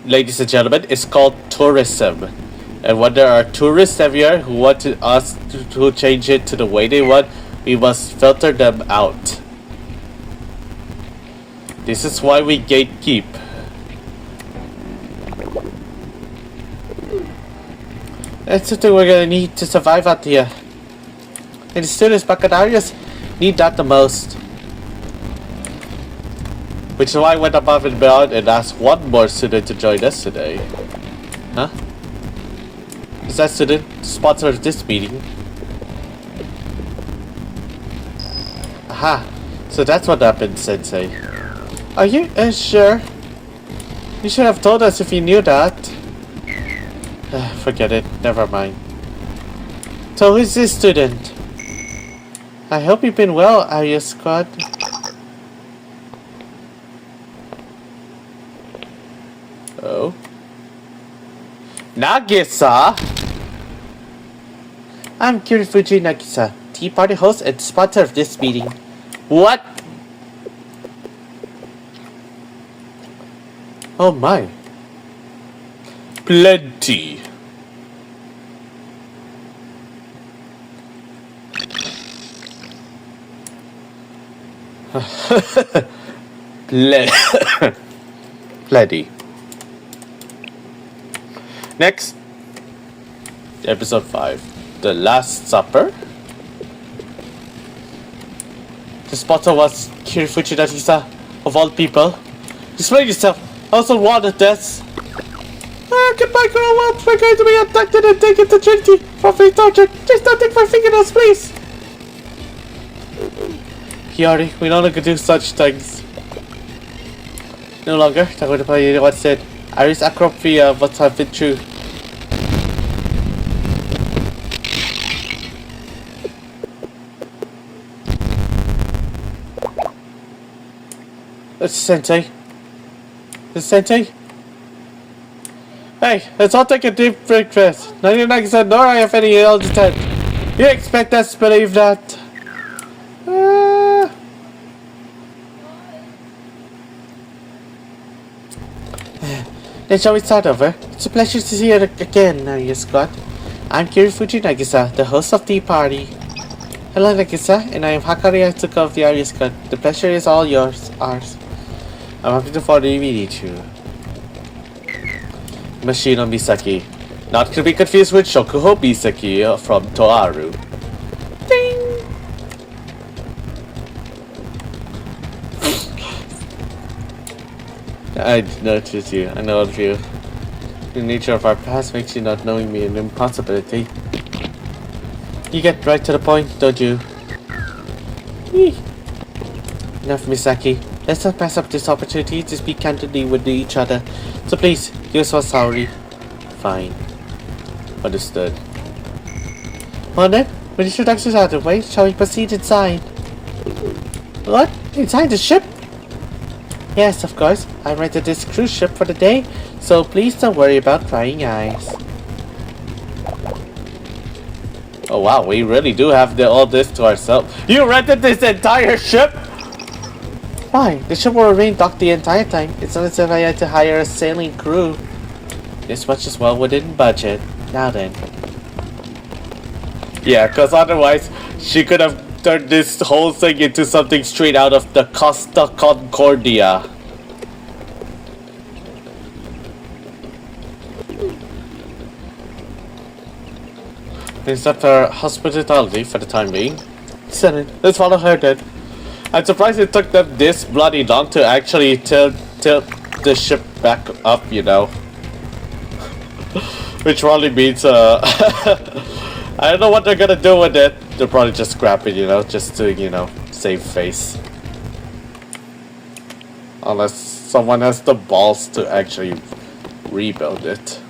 ladies and gentlemen, is called tourism. And when there are tourists everywhere who want us to change it to the way they want, we must filter them out. This is why we gatekeep. That's something we're gonna need to survive out here. And the students back at Arius need that the most. Which is why I went above and beyond and asked one more student to join us today. Huh? Is that student the sponsor of this meeting? Aha! So that's what happened, Sensei. Are you sure? You should have told us if you knew that. Forget it. Never mind. So who's this student? I hope you've been well, Arius Squad. Oh. Nagisa! I'm Kirifuji Nagisa, Tea Party host and sponsor of this meeting. What? Oh my. Plenty. Plenty. Next, episode 5, The Last Supper. The sponsor was Kirifuji Nagisa, of all people. Explain yourself. I also wanted this. Goodbye, girl. Well, we're going to be abducted and taken to Trinity for free torture. Just don't take my fingernails, please. Hiyori, we no longer do such things. No longer. I'm going to tell you what said. Arius Acropia what have been true. Sensei. Sensei? Hey, let's all take a deep breakfast. 99% nor I have any ill intent. You expect us to believe that? Then shall we start over? It's a pleasure to see you again, Arius Squad. I'm Kirifuji Nagisa, the host of Tea Party. Hello, Nagisa, and I am Hakari Atsuka of the Arius Squad. The pleasure is all ours. I'm happy to finally meet you. Machino Misaki. Not to be confused with Shokuho Misaki from Toaru. Ding! I noticed you. I know of you. The nature of our past makes you not knowing me an impossibility. You get right to the point, don't you? Enough, Misaki. Let's not pass up this opportunity to speak candidly with each other. So please, give us sorry. Fine. Understood. Well then, with introductions out of the way, shall we proceed inside? What? Inside the ship? Yes, of course. I rented this cruise ship for the day, so please don't worry about prying eyes. Oh wow, we really do have all this to ourselves. You rented this entire ship? Why? The ship will remain docked the entire time. It's not as if I had to hire a sailing crew. This much is well within budget. Now then. Yeah, because otherwise she could have turned this whole thing into something straight out of the Costa Concordia. Is that her hospitality for the time being? Send it. Let's follow her then. I'm surprised it took them this bloody long to actually tilt the ship back up, you know. Which probably means, I don't know what they're gonna do with it. They'll probably just scrap it, you know, just to, you know, save face. Unless someone has the balls to actually rebuild it.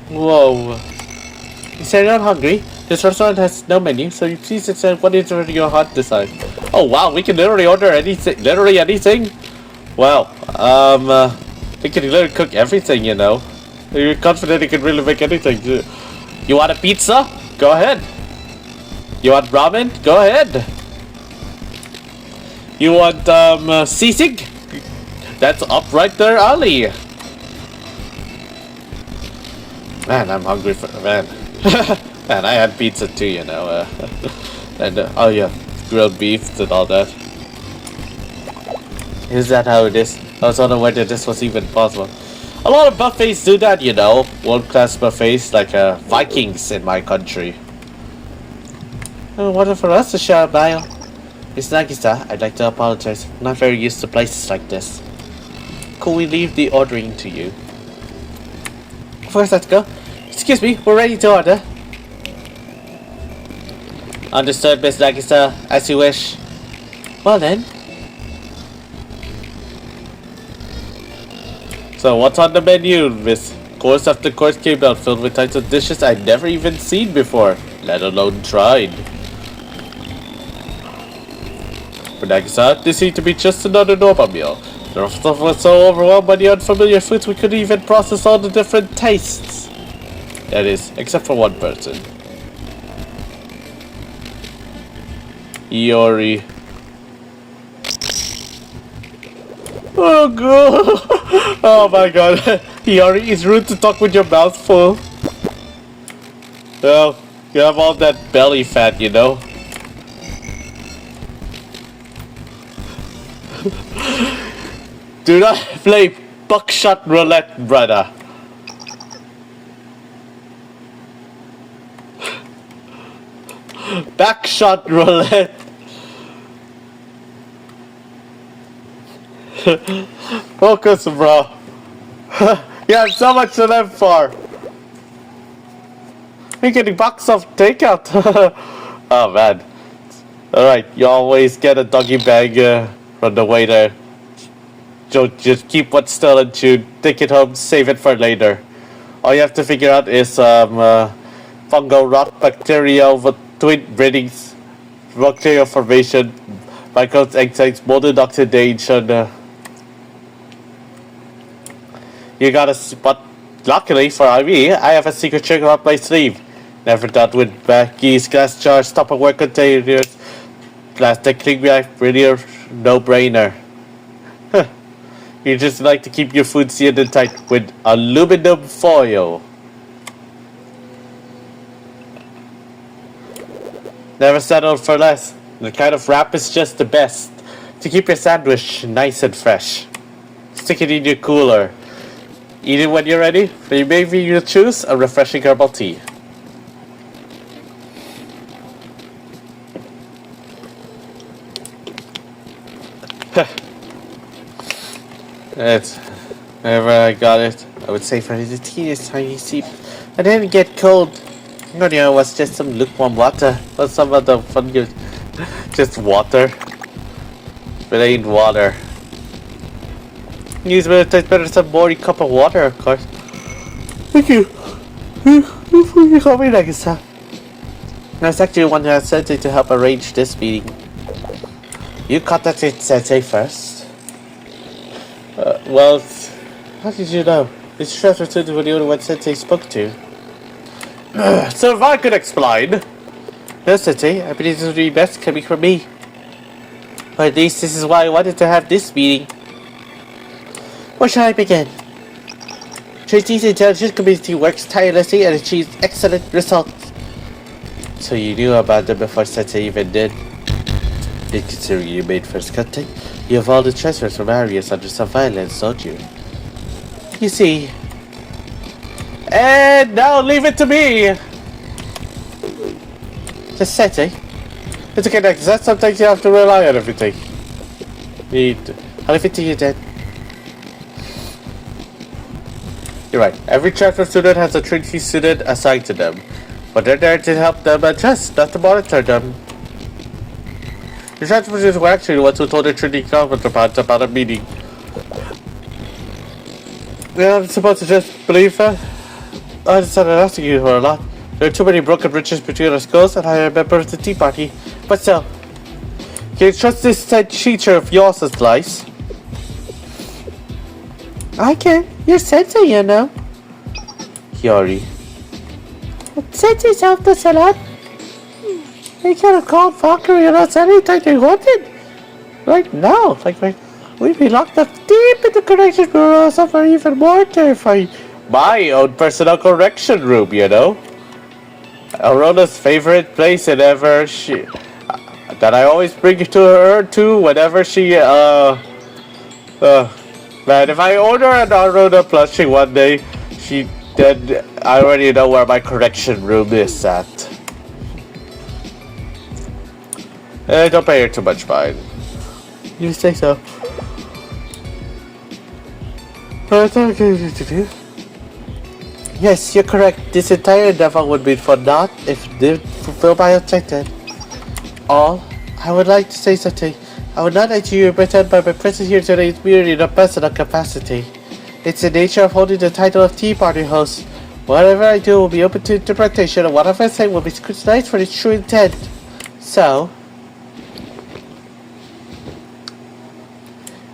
Whoa. You said you're not hungry? This restaurant has no menu, so you please decide what is your heart decide. Oh wow, we can literally order anything, literally anything? Wow, we can literally cook everything, you know. You're confident you can really make anything. You want a pizza? Go ahead. You want ramen? Go ahead. You want, sisig? That's up right there, Ali. Man, I'm hungry for, man. Man, I had pizza too, you know, and, oh yeah, grilled beef and all that. Is that how it is? I was wondering whether this was even possible. A lot of buffets do that, you know, world-class buffets, like, Vikings in my country. Oh, what for us to share a bio? Miss Nagisa, I'd like to apologize. I'm not very used to places like this. Could we leave the ordering to you? Of course, let's go. Excuse me, we're ready to order. Understood, Miss Nagisa. As you wish. Well then. So, what's on the menu, Miss? Course after course came out filled with types of dishes I'd never even seen before, let alone tried. For Nagisa, this seemed to be just another normal meal. The rest of us so overwhelmed by the unfamiliar foods we couldn't even process all the different tastes. That is, except for one person. Iori. Oh god! Oh my god. Iori, it's rude to talk with your mouth full. Well, you have all that belly fat, you know. Do not play buckshot roulette, brother. Backshot roulette. Focus, bro. You have so much to live for. You're getting box of takeout. Oh man. Alright, you always get a doggy bag from the waiter. Just keep what's still in tune, take it home, save it for later. All you have to figure out is fungal rot, bacteria with twin breedings, bacterial formation, microbes, insects, molded oxidation. You got a spot. Luckily for me, I have a secret trick up my sleeve. Never dealt with Becky's glass jars, Tupperware containers, plastic cling wrap, really a no-brainer. You just like to keep your food sealed and tight with aluminum foil. Never settled for less. The kind of wrap is just the best to keep your sandwich nice and fresh. Stick it in your cooler. Eat it when you're ready. Maybe you'll choose a refreshing herbal tea. It's whenever I got it, I would say for the teeniest tiny sip. I didn't get cold. You know, it was just some lukewarm water. Or some of the fun just water. But it ain't water. It tastes better than some boring cup of water, of course. Thank you. You call me Nagisa. I was actually one who sent it to help arrange this meeting. You contacted Sensei first. Well, how did you know? This transfer to the only one Sensei spoke to. So if I could explain, No, Sensei, I believe this would be best coming from me. Or at least this is why I wanted to have this meeting. Where shall I begin? Trinity's intelligence community works tirelessly and achieves excellent results. So you knew about them before Sensei even did? And considering you made first contact, you have all the transfers from Arius under surveillance, don't you? You see. And now leave it to me! The Sensei? It's okay, Nexus. Sometimes you have to rely on everything. I'll leave it to you then. You're right. Every transfer student has a Trinity student assigned to them. But they're there to help them adjust, not to monitor them. The transfer students were actually the ones who told their Trinity counterparts about a meeting. We're not supposed to just believe that. I decided asking you for a lot. There are too many broken bridges between our schools, and I am a member of the Tea Party. But still, can you trust this teacher of yours as lies? I can. You're Sensei, you know. Yori. Sensei's helped us a lot. They could have called Valkyrie on us anytime they wanted. Right now, we'd be locked up deep in the correction bureau or somewhere even more terrifying. My own personal correction room, you know. Aurona's favorite place and ever that I always bring to her to whenever she man, if I order an Aurona plushie one day, then I already know where my correction room is at. Don't pay her too much mind. You say so. Yes, you're correct. This entire endeavor would be for naught if it didn't fulfill my objective. All I would like to say something. I would not let you pretend by my presence here today is merely in a personal capacity. It's the nature of holding the title of Tea Party host. Whatever I do will be open to interpretation, and whatever I say will be scrutinized for its true intent. So,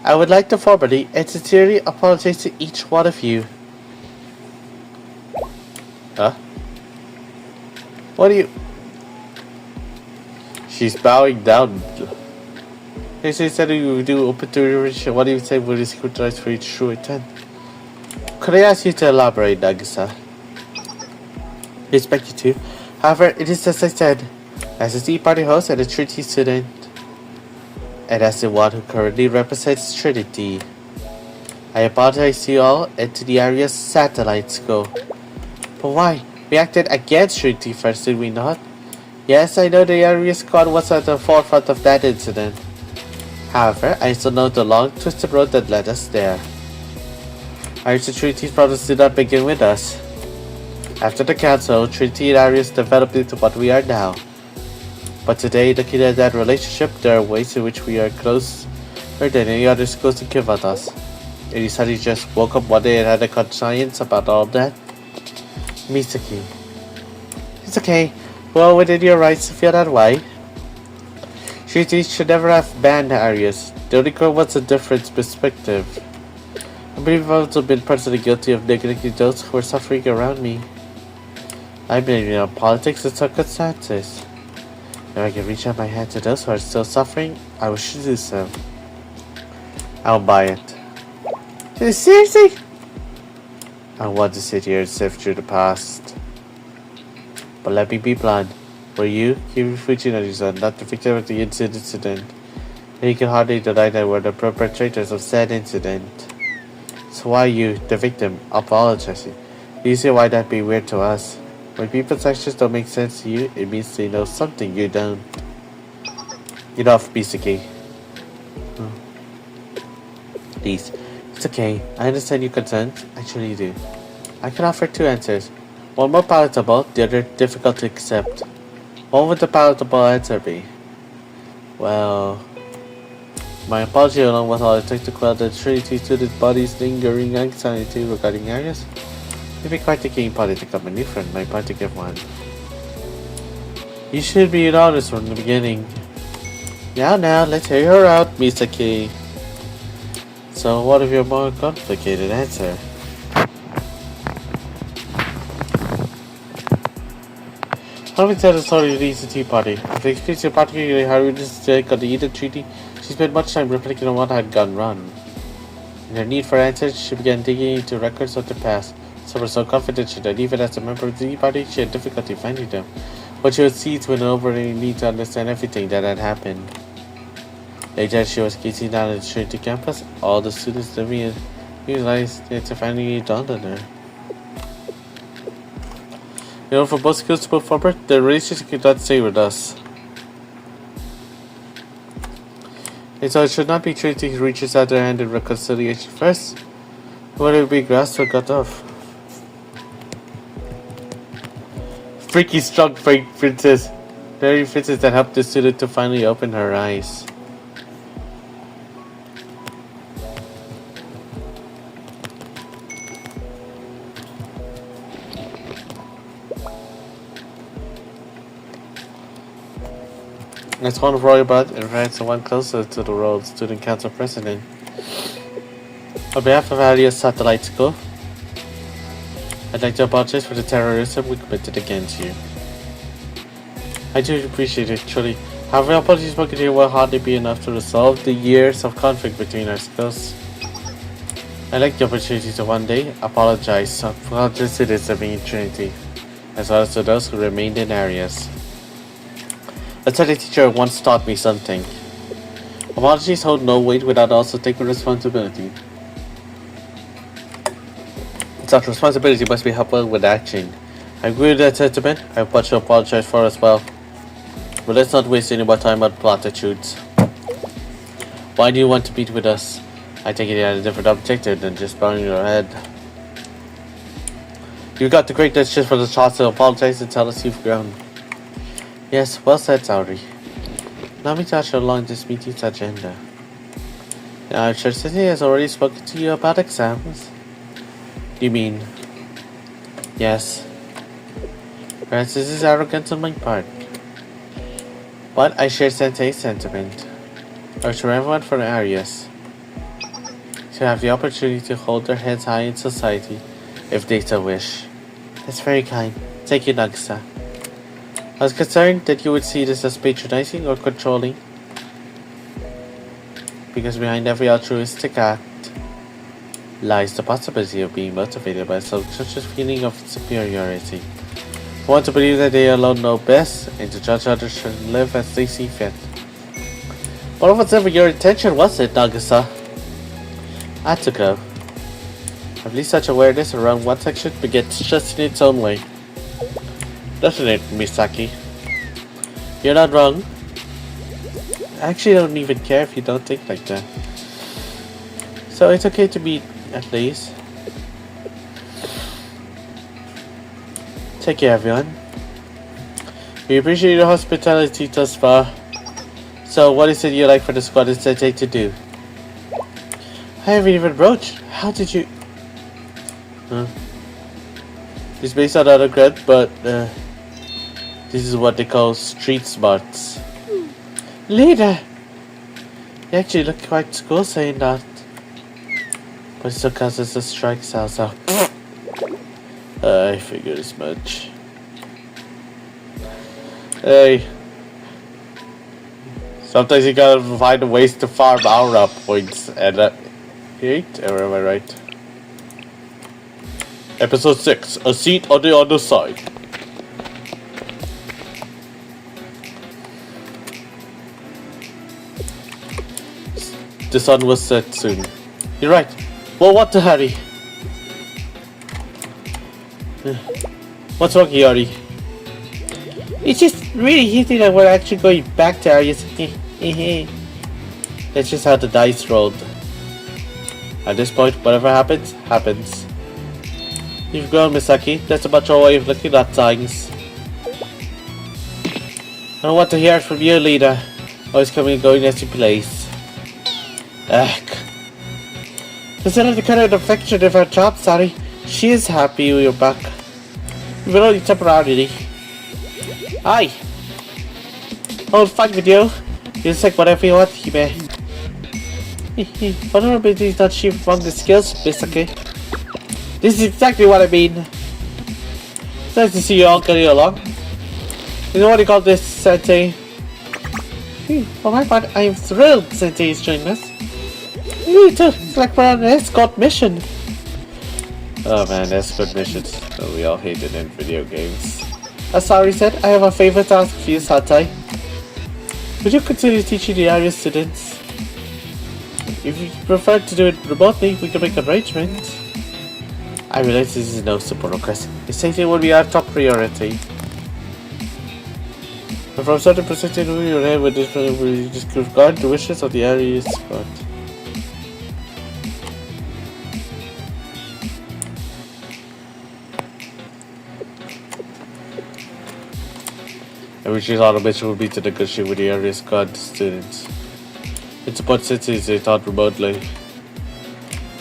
I would like to formally and sincerely apologize to each one of you. Huh? What are you... She's bowing down. They said you do open to interpretation. What do you say will be scrutinized for each true intent? Could I ask you to elaborate, Nagisa? I expect you to. However, it is as I said, as a Tea Party host and a Trinity student, and as the one who currently represents Trinity. I apologize to you all and to the Arius satellite school. But why? We acted against Trinity first, did we not? Yes, I know the Arius squad was at the forefront of that incident. However, I still know the long, twisted road that led us there. Arius and Trinity's problems did not begin with us. After the council, Trinity and Arius developed into what we are now. But today, looking at that relationship, there are ways in which we are closer than any other schools in us. And you suddenly just woke up one day and had a conscience about all that? Misaki. It's okay. Well, within your rights to feel that way. Trinity should never have banned Arius. The only girl was a different perspective. I believe I've also been personally guilty of neglecting those who are suffering around me. I believe in politics and circumstances. If I can reach out my hand to those who are still suffering, I wish to do so. I'll buy it. Seriously? I want to sit here and sift through the past. But let me be blunt. Were you, Kiri Fujinari-san, not the victim of the incident? And you can hardly deny that we're the perpetrators of said incident. So why you, the victim, apologizing? You see why that'd be weird to us? When people's actions don't make sense to you, it means they know something you don't. Enough, Misaki. Please. It's okay. I understand your concerns. I truly do. I can offer two answers. One more palatable, the other difficult to accept. What would the palatable answer be? Well... My apology along with all it took to quell the Trinity student body's lingering anxiety regarding Arius. You'd be quite a keen party to come a new friend, my part to give one. You should be honest from the beginning. Now, let's hear her out, Misaki. So, what if your more complicated answer? Having said it's already leads the tea party. The experience particularly Harmonica got the Eden Treaty, she spent much time reflecting on what had gone wrong. In her need for answers, she began digging into records of the past. Some were so confidential that even as a member of the tea party, she had difficulty finding them. But she would see to an overriding need to understand everything that had happened. Later, as she was gazing down at the Trinity campus, all the students living in realized it had finally dawned on her. In order for both skills to move forward, the relationship could not stay with us. And so it should not be Trinity who reaches out their hand in reconciliation first, whether it be grasped or cut off. Freaky strong princess. Very princess that helped the student to finally open her eyes. As one of royal blood and France and one closer to the role of Student Council President. On behalf of Arius Satellite School, I'd like to apologize for the terrorism we committed against you. I do appreciate it, truly. However, apologies spoken here will hardly be enough to resolve the years of conflict between our schools. I'd like the opportunity to one day apologize to the citizens of Trinity, as well as to those who remained in Arius. A study teacher once taught me something. Apologies hold no weight without also taking responsibility. Such responsibility must be coupled with action. I agree with that sentiment. I have much to apologize for as well. But let's not waste any more time on platitudes. Why do you want to meet with us? I take it you had a different objective than just bowing your head. You got the greatness just for the chance to apologize and tell us you've grown. Yes, well said, Sauri. Now me touch along this meeting's agenda. Now, Church City has already spoken to you about exams. You mean? Yes. Perhaps this is arrogant on my part. But I share Sensei's sentiment. I urge everyone from Arius to have the opportunity to hold their heads high in society if they so wish. That's very kind. Thank you, Nagisa. I was concerned that you would see this as patronizing or controlling, because behind every altruistic act lies the possibility of being motivated by some such a feeling of superiority. I want to believe that they alone know best, and to judge others should live as they see fit. But whatever your intention was it, Nagisa? I had to go. At least such awareness around one section begets just in its own way. Doesn't it, Misaki? You're not wrong. I actually don't even care if you don't think like that. So it's okay to meet, at least. Take care, everyone. We appreciate your hospitality thus far. So, what is it you like for the squad and Sensei to do? I haven't even broached. How did you... Huh? It's based on other cred, but this is what they call street smarts. Leader! You actually look quite cool saying that. But it still counts as a strike salsa. I figured as much. Hey. Sometimes you gotta find ways to farm aura points and 8, or am I right? Episode 6, a seat on the other side. The sun will set soon. You're right. Well, what to hurry? What's wrong, Yori? It's just really hitting that we're actually going back to Arius. That's just how the dice rolled. At this point, whatever happens, happens. You've grown, Misaki. That's about your way of looking at things. I don't want to hear it from you, leader. Always coming and going as you please. Ugh. Consider the current affection of our job, Sari. She is happy you're back. Even only temporarily. Aye. I'll fight with you. You take whatever you want, Hime. Vulnerability is not chief among the skills, Misaki. This is exactly what I mean. It's nice to see you all getting along. You know what you call this, Sensei? For my part, I am thrilled Sensei is joining us. Me too. It's like we're on an escort mission. Oh man, escort missions. Oh, we all hate it in video games. As Sari said, I have a favor to ask for you, Satai. Would you consider teaching the Arius students? If you prefer to do it remotely, we can make arrangements. I realize this is no super request. The safety will be our top priority. But from certain perspective, we will have with this, we disregard the wishes of the Arius squad. Which is our mission will be to negotiate with the Arius God students. It's about cities they taught remotely.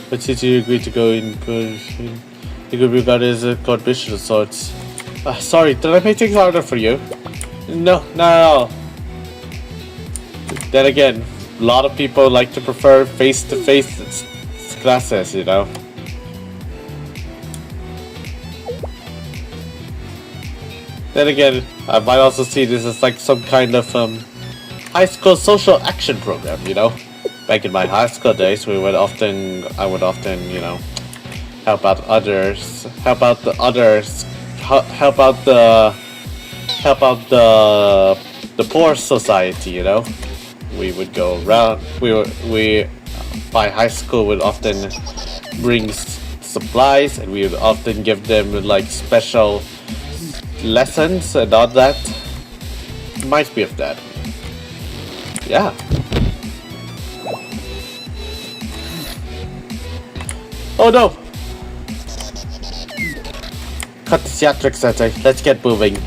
But since you agreed to go in person, you could be regarded as a God mission of sorts. Sorry, did I make things harder for you? No, not at all. Then again, a lot of people like to prefer face-to-face classes, you know. Then again, I might also see this as like some kind of high school social action program, you know. Back in my high school days, I would often, you know, help out the poor society, you know. We would go around. My high school would often bring supplies, and we would often give them like special lessons and all that. Reminds me of that. Yeah. Oh no! Cut the theatrics, Sensei. Let's get moving.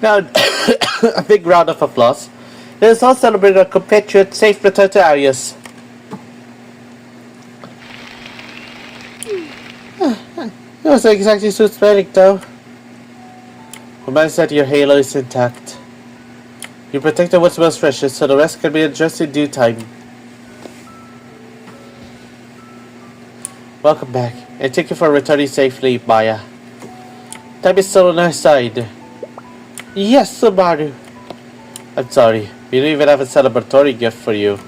Now, a big round of applause. Let us all celebrate our compatriot's safe return to Arius. It wasn't exactly so splendid, though. Remind that your halo is intact. You protected what's most precious, so the rest can be addressed in due time. Welcome back, and thank you for returning safely, Maya. Time is still on our side. Yes, Subaru. I'm sorry, we don't even have a celebratory gift for you.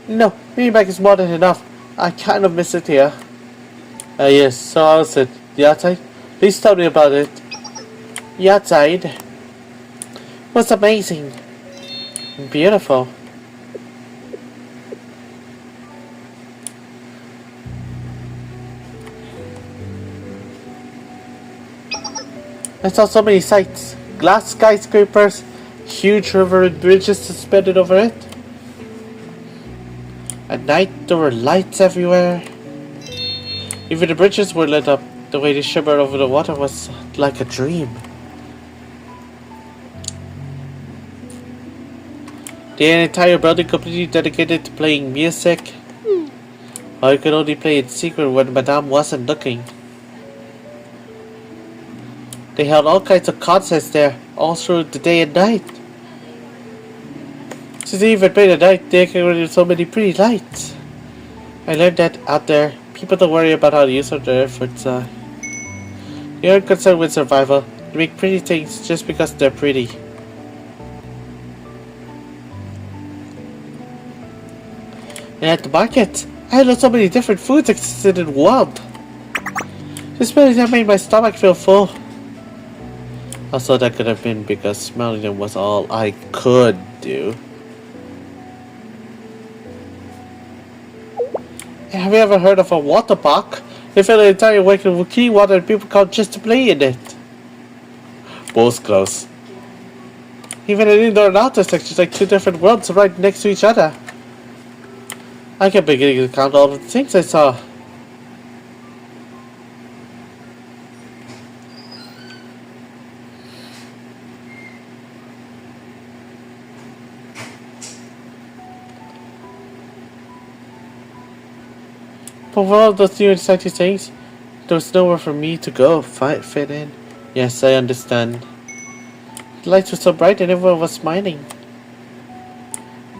No, being back is more than enough. I kind of miss it here. Yes, so how's it? The outside? Please tell me about it. The outside was amazing. Beautiful. I saw so many sights. Glass skyscrapers, huge river and bridges suspended over it. At night there were lights everywhere. Even the bridges were lit up. The way they shimmered over the water was like a dream. The entire building completely dedicated to playing music. I could only play in secret when Madame wasn't looking. They held all kinds of concerts there, all through the day and night. Since they even made a night, they decorated so many pretty lights. I learned that out there, people don't worry about how to use their efforts. They aren't concerned with survival. They make pretty things just because they're pretty. And at the market, I learned so many different foods existed in the world. Just smelling them made my stomach feel full. Also, that could have been because smelling them was all I could do. Have you ever heard of a water park? They fill an entire lake with clean water and people come just to play in it. Both close. Even an indoor and outdoor section is like two different worlds right next to each other. I kept beginning to count all of the things I saw. But with all those new and exciting things, there was nowhere for me to go, fit in. Yes, I understand. The lights were so bright and everyone was smiling.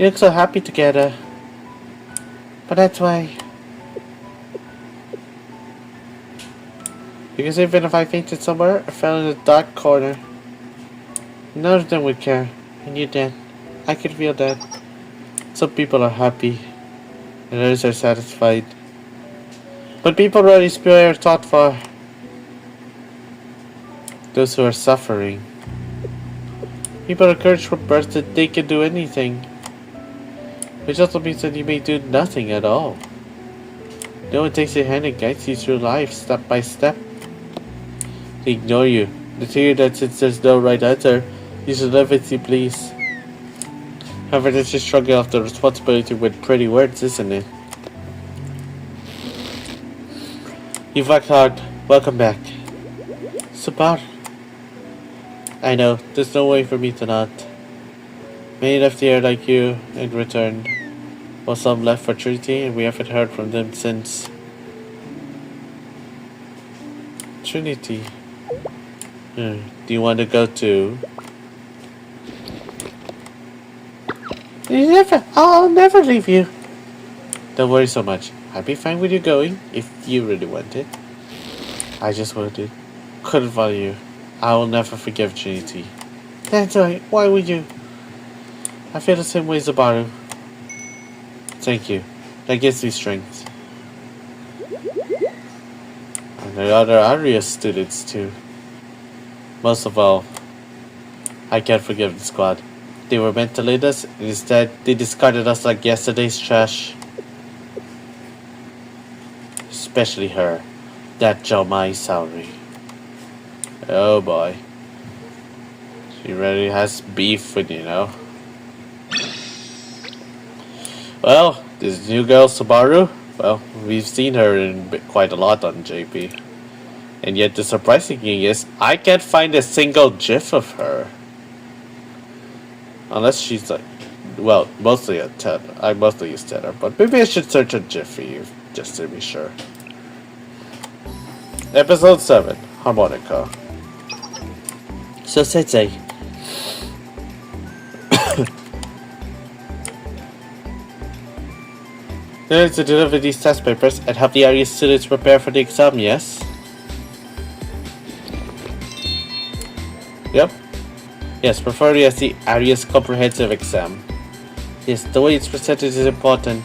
You look so happy together. But that's why. Because even if I fainted somewhere, I fell in a dark corner, none of them would care. And you did. I could feel that. Some people are happy, and others are satisfied. But people rarely spare a thought for those who are suffering. People are encouraged from birth that they can do anything, which also means that you may do nothing at all. No one takes your hand and guides you through life, step by step. They ignore you. They tell you that since there's no right answer, you should live as you please. However, that's just shrugging off the responsibility with pretty words, isn't it? You've worked hard. Welcome back. Subaru. I know, there's no way for me to not. Many left here like you and returned, while some left for Trinity, and we haven't heard from them since. Trinity. Do you want to go too? I'll never leave you. Don't worry so much. I'd be fine with you going, if you really wanted. I just wanted. Couldn't follow you. I will never forgive Trinity. That's right. Why would you? I feel the same way, Subaru. Thank you. That gives me strength. And the other Arius students too. Most of all, I can't forgive the squad. They were meant to lead us, and instead they discarded us like yesterday's trash. Especially her. That Jomai Saori. Oh boy. She really has beef with you know. Well, this new girl Subaru, well, we've seen her in quite a lot on JP. And yet the surprising thing is, I can't find a single GIF of her. Unless she's like, well, mostly a Ted. I mostly use Tedder, but maybe I should search a GIF for you, just to be sure. Episode 7, Harmonica. So Sensei. There is to deliver these test papers and have the Arius students prepare for the exam, yes? Yep. Yes, preferably as the Arius comprehensive exam. Yes, the way it's presented is important.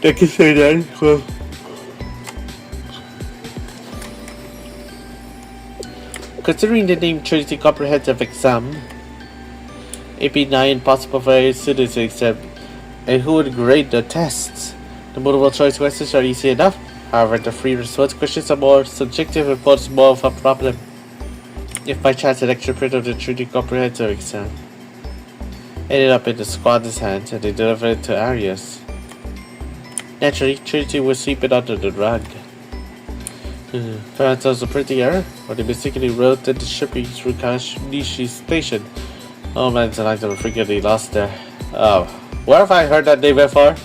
I can say that, well. Considering the name Trinity Comprehensive Exam, it'd be nigh impossible for Arius students to accept. And who would grade the tests? The multiple choice questions are easy enough. However, the free response questions are more subjective and pose more of a problem. If by chance an extra print of the Trinity Comprehensive Exam ended up in the squad's hands and they delivered it to Arius, naturally, Trinity would sweep it under the rug. Perhaps there was a printing error, or they mistakenly wrote that the shipping through Kanishi Station. Oh man, it's like they were frequently lost there. Oh, where have I heard that name before?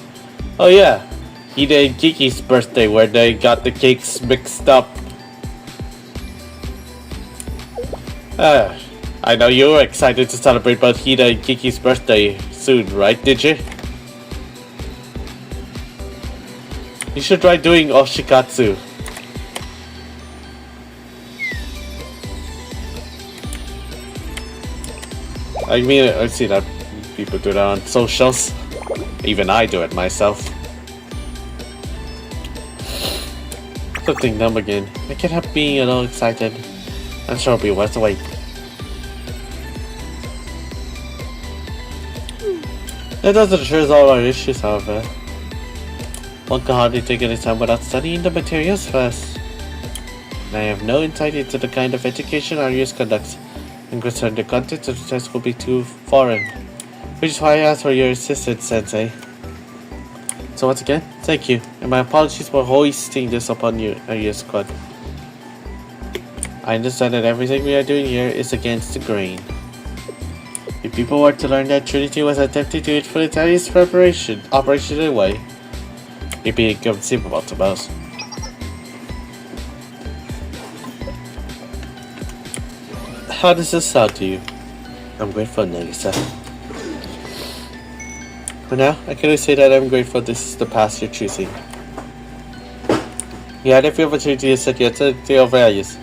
Oh yeah, Hide and Kiki's birthday where they got the cakes mixed up. I know you were excited to celebrate both Hida and Kiki's birthday soon, right? Did you? You should try doing Oshikatsu. I mean, I've seen that people do that on socials. Even I do it myself. Something dumb again. I can't help being a little excited. I'm sure it'll be worth the wait. That doesn't address all our issues, however. One can hardly take any time without studying the materials first. And I have no insight into the kind of education Arius conducts, and concerned the content of the test will be too foreign. Which is why I asked for your assistance, Sensei. So once again, thank you, and my apologies for hoisting this upon you, Arius Squad. I understand that everything we are doing here is against the grain. If people were to learn that Trinity was attempting to influence Arius' operation in a way, it'd be inconceivable to most. How does this sound to you? I'm grateful, Nagisa. For now, I can only say that I'm grateful this is the path you're choosing. You had every opportunity to set your tail values.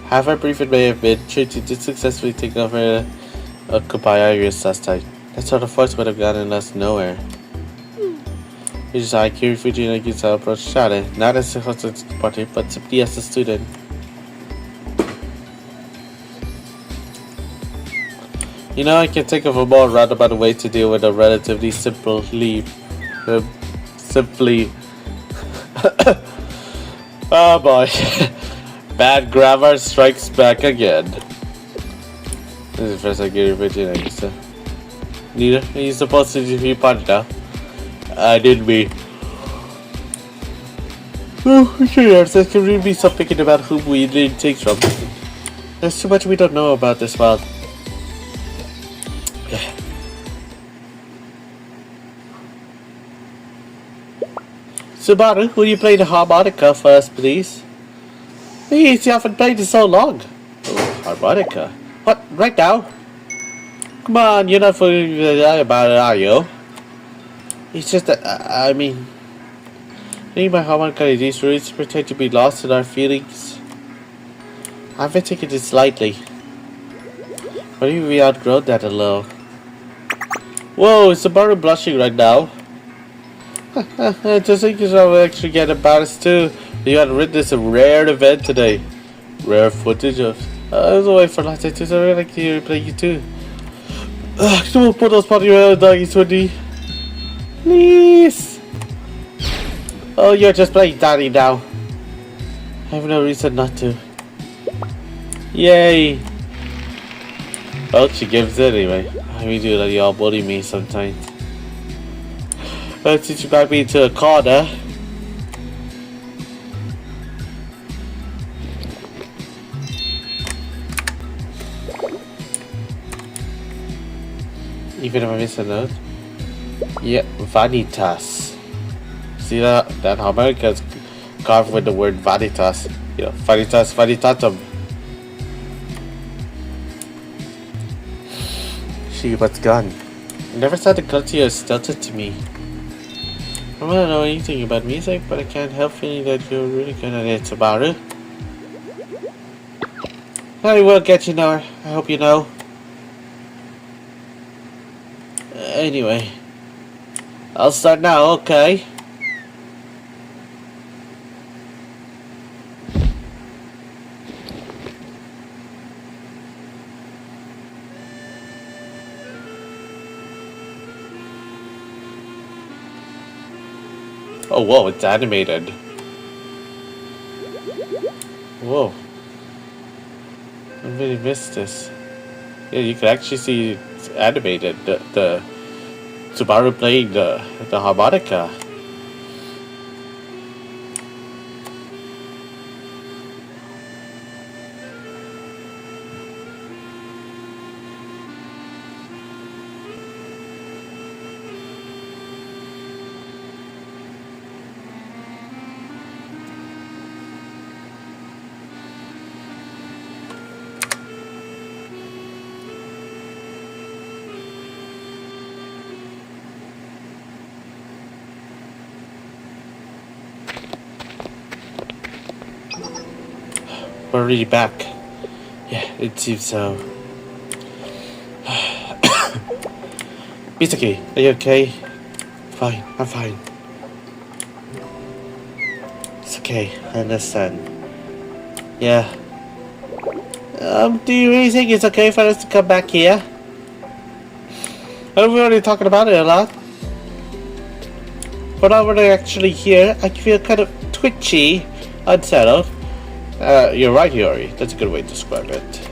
However brief it may have been, Trinity did successfully take over occupy Arius last time. That sort of force would have gotten us nowhere. You just IQ refugee and Kazusa approach Shanghai, not as a hostage to the party, but simply as a student. You know, I can think of a more roundabout way to deal with a relatively simple leap. Simply. Oh boy. Bad grammar strikes back again. This is the first I get refugee and Kazusa. Neither, are you supposed to be party now? I didn't mean. Oh, sure, that can really be something about whom we need takes from. There's too much we don't know about this world. Subaru, will you play the harmonica for us, please? Please, you haven't played it so long. Oh, harmonica. What, right now? Come on, you're not fooling about it, are you? It's just that, I mean... I need my harmonica in these roots pretend to be lost in our feelings. I've been taking this lightly. But even we outgrown that a little. Whoa, is Subaru blushing right now? Just think I'll actually get embarrassed too. You had witnessed a rare event today. Rare footage of... I was away for last night too, so I really like to play you too. Come on, put those potty around doggies, Wendy. Please. Oh, you're just playing daddy now. I have no reason not to. Yay. Well, she gives it anyway. I mean, do that, y'all bully me sometimes. Since you back me into a corner. Even if I miss a note. Yeah, vanitas. See that harmonica is carved with the word vanitas. You know, vanitas vanitatum. She was gone. I never saw the culture as stilted to me. I don't know anything about music, but I can't help feeling that you're really good at it, Subaru. I will get you nowhere. I hope you know. Anyway, I'll start now, okay? Oh, whoa, it's animated. Whoa. I really missed this. Yeah, you can actually see it's animated. The Subaru playing the harmonica. We're really back. Yeah, it seems so. Mitsuki, are you okay? Fine, I'm fine. It's okay, I understand. Yeah. Do you really think it's okay for us to come back here? We're already talking about it a lot. But now we're actually here, I feel kind of twitchy, unsettled. You're right, Yori. That's a good way to describe it.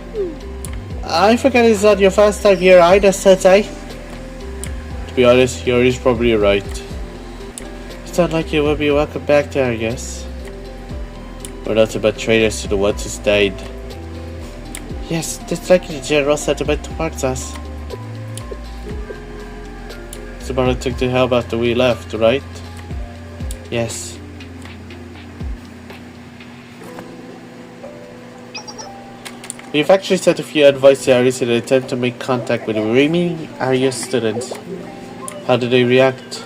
I forget it's not your first time here either, Sensei. To be honest, Yori's probably right. It's not like you will be welcome back there, I guess. We're not about traitors to the ones who stayed. Yes, that's like the general sentiment towards us. Subaru took the help after we left, right? Yes. We've actually sent a few advice to Arius in an attempt to make contact with the remaining Arius students. How did they react?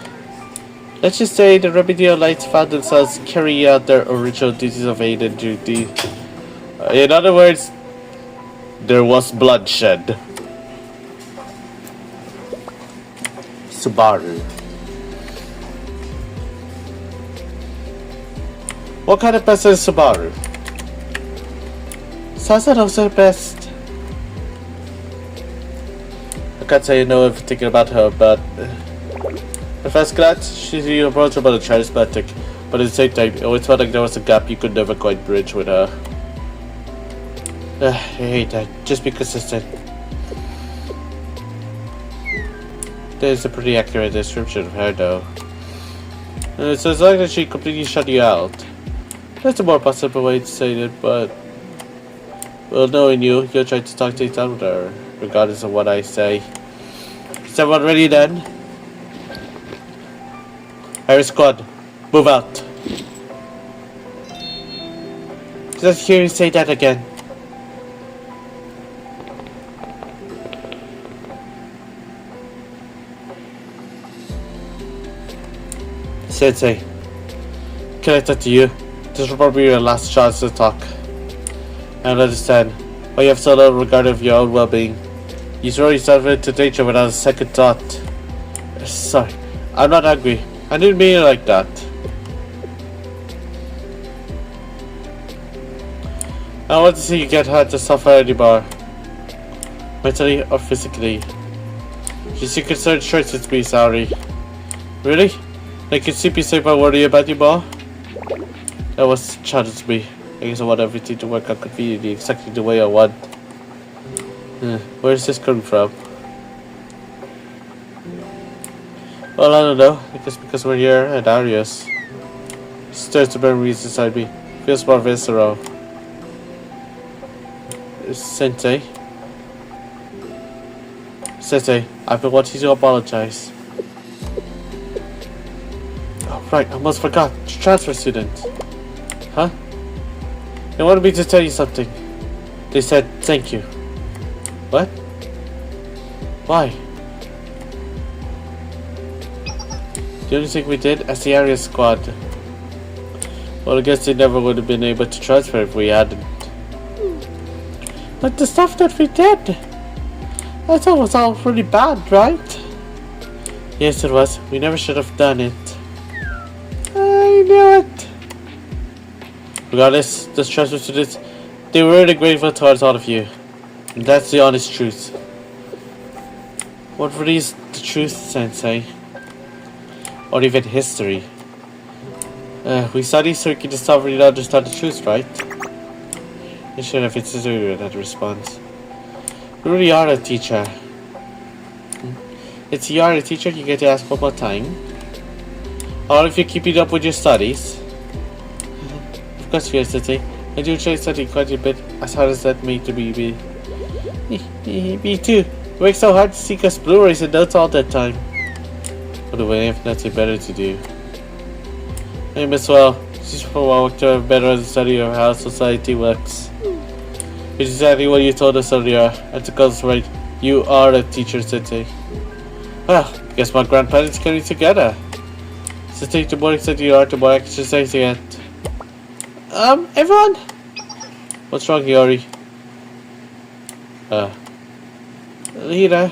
Let's just say the Remedial Knights found themselves carrying out their original duties of aid and duty. In other words, there was bloodshed. Subaru. What kind of person is Subaru? Sasa knows her best. I can't say I know everything about her, but at first glance, she's approachable and charismatic, but at the same time, it always felt like there was a gap you could never quite bridge with her. I hate that. Just be consistent. There's a pretty accurate description of her, though. So as long as she completely shut you out. That's a more possible way to say it, but... well, knowing you, you'll try to talk things out with her, regardless of what I say. Is everyone ready then? Arius squad, move out. Let's hear you say that again. Sensei, can I talk to you? This will probably be your last chance to talk. I don't understand why you have so little regard of your own well-being. You throw yourself into danger without a second thought. Sorry, I'm not angry. I didn't mean it like that. I don't want to see you get hurt to suffer anymore. Mentally or physically. You see concerned shirts with me, sorry. Really? I can see you safe by worrying about you more? That was challenged me. I guess I want everything to work out conveniently, exactly the way I want. Where is this coming from? Well, I don't know. I guess because we're here at Arius. Stirs the memories inside me. Feels more visceral. Sensei? Sensei, I've been wanting to apologize. Oh, right, I almost forgot. Transfer student. Huh? They wanted me to tell you something. They said thank you. What? Why? The only thing we did as the Arius squad. Well, I guess they never would have been able to transfer if we hadn't. But the stuff that we did, I thought was all pretty bad, right? Yes, it was. We never should have done it. I knew it. Regardless, those transfer students, they were really grateful towards all of you. And that's the honest truth. What really is the truth, Sensei? Or even history? We study so we can discover and understand the truth, right? You should have considered that response. You really are a teacher. It's you are a teacher, you get to ask one more time. Or if you're keeping up with your studies. Of course, yes, Sensei. I do try studying quite a bit, as hard as that may to be. Me too. You work so hard to seek us Blu-rays and notes all that time. By the way, I have nothing better to do. Hey, Miss Well, just for a while to have better understanding of how society works. It's exactly what you told us earlier, and to cause right, you are a teacher, Sensei. Well, I guess my grandparents getting together. Sensei, the more excited you are, the more exercise you get. Everyone? What's wrong, Yori? Lita?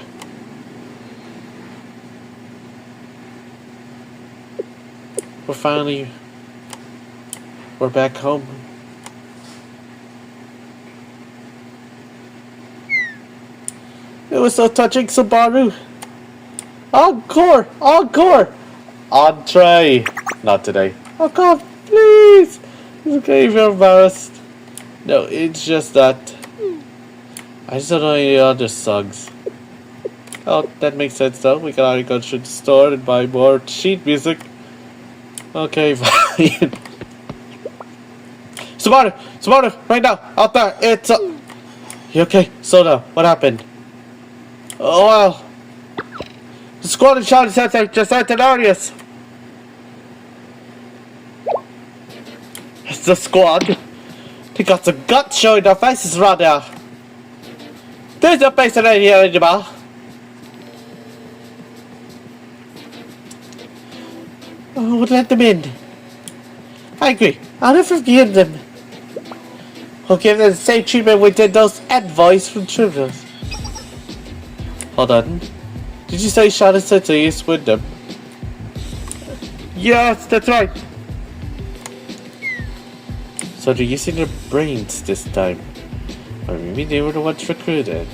We're back home. It was so touching, Subaru. Encore! Encore! Entree! Not today. Oh God, please! It's okay if you're embarrassed. No, it's just that I just don't know any other songs. Oh, that makes sense though. We can already go to the store and buy more sheet music. Okay, fine. Subaru, right now, out there, it's You okay? Soda, what happened? Oh well. The squad and shouting Sensei just entered Arius. It's the squad. They got some guts showing their faces right now. There's no face in here anymore. would let them in. I agree. I'll never forgive them. We'll give them the same treatment we did those envoys from Trivials. Hold on. Did you say Shadow Sensei is with them? Yes, that's right. So they're using their brains this time. Or maybe they were the ones recruited.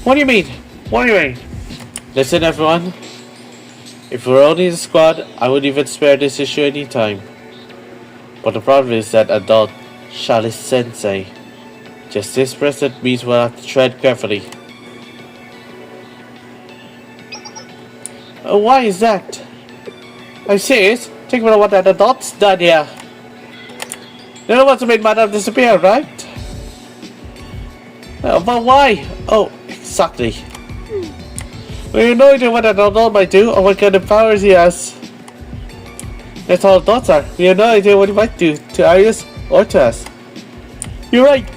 What do you mean? What do you mean? Listen everyone. If we're only in a squad, I would even spare this issue any time. But the problem is that adult Chalice Sensei. Just this present means we'll have to tread carefully. Why is that? I'm serious. Think about what that adult's done here. They're the ones who made Madame disappear, right? But why? Oh, exactly. We have no idea what an adult might do or what kind of powers he has. That's all adults are. We have no idea what he might do to Arius or to us. You're right.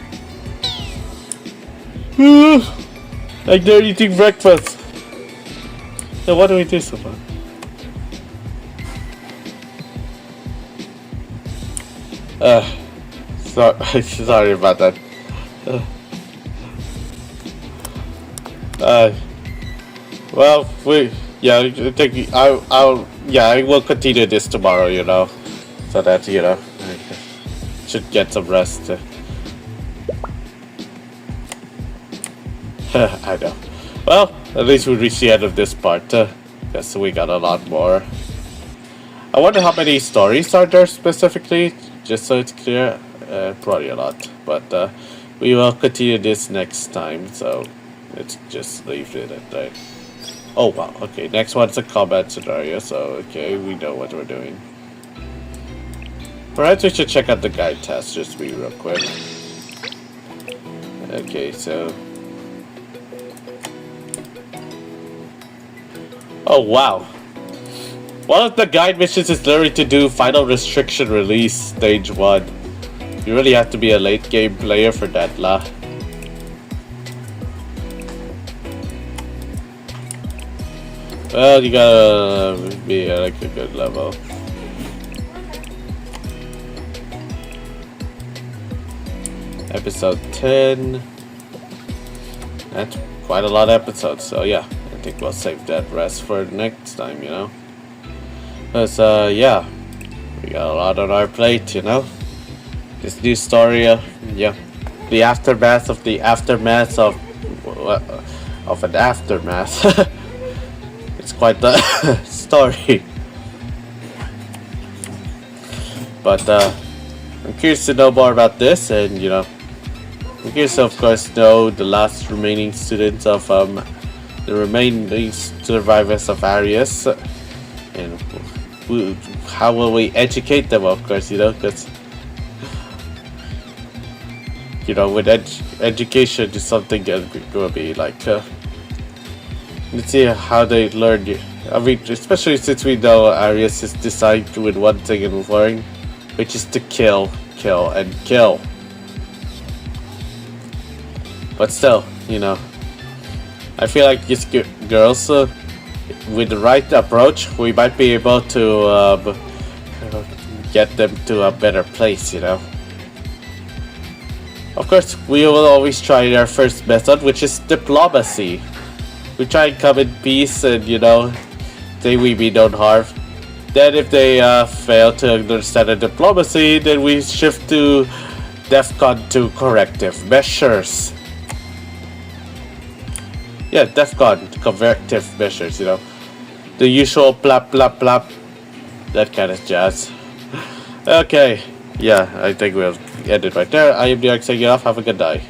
Like they're eating breakfast. So what do we do so far? Sorry about that. Well, I think I will continue this tomorrow, you know, so that, you know, I should get some rest. I know. Well, at least we reached the end of this part. Guess we got a lot more. I wonder how many stories are there specifically, just so it's clear. Probably a lot, but we will continue this next time, so let's just leave it at that. Oh wow, okay, next one's a combat scenario, so okay, we know what we're doing. Perhaps we should check out the guide test, just be real quick. Okay, so... Oh wow! One of the guide missions is literally to do Final Restriction Release Stage 1. You really have to be a late game player for that, lah. Well, you gotta be at like a good level. Episode 10. That's quite a lot of episodes, so yeah. I think we'll save that rest for next time, you know. Cause yeah. We got a lot on our plate, you know. This new story, yeah. The aftermath of the aftermath of an aftermath. It's quite the story. But I'm curious to know more about this, and you know, I'm curious to, of course, know the last remaining students of the remaining survivors of Arius, and how will we educate them, of course, you know, because you know, with education is something that will be like let's see how they learn. I mean, especially since we know Arius is designed with one thing in learning, which is to kill, kill, and kill. But still, you know, I feel like these girls, with the right approach, we might be able to get them to a better place, you know. Of course, we will always try our first method, which is diplomacy. We try and come in peace and, you know, say we mean no harm. Then if they fail to understand the diplomacy, then we shift to DEFCON 2 corrective measures. Yeah, DEFCON corrective measures, you know. The usual plap plap plap. That kind of jazz. Okay, yeah, I think we'll end it right there. I am the X, signing off. Have a good day.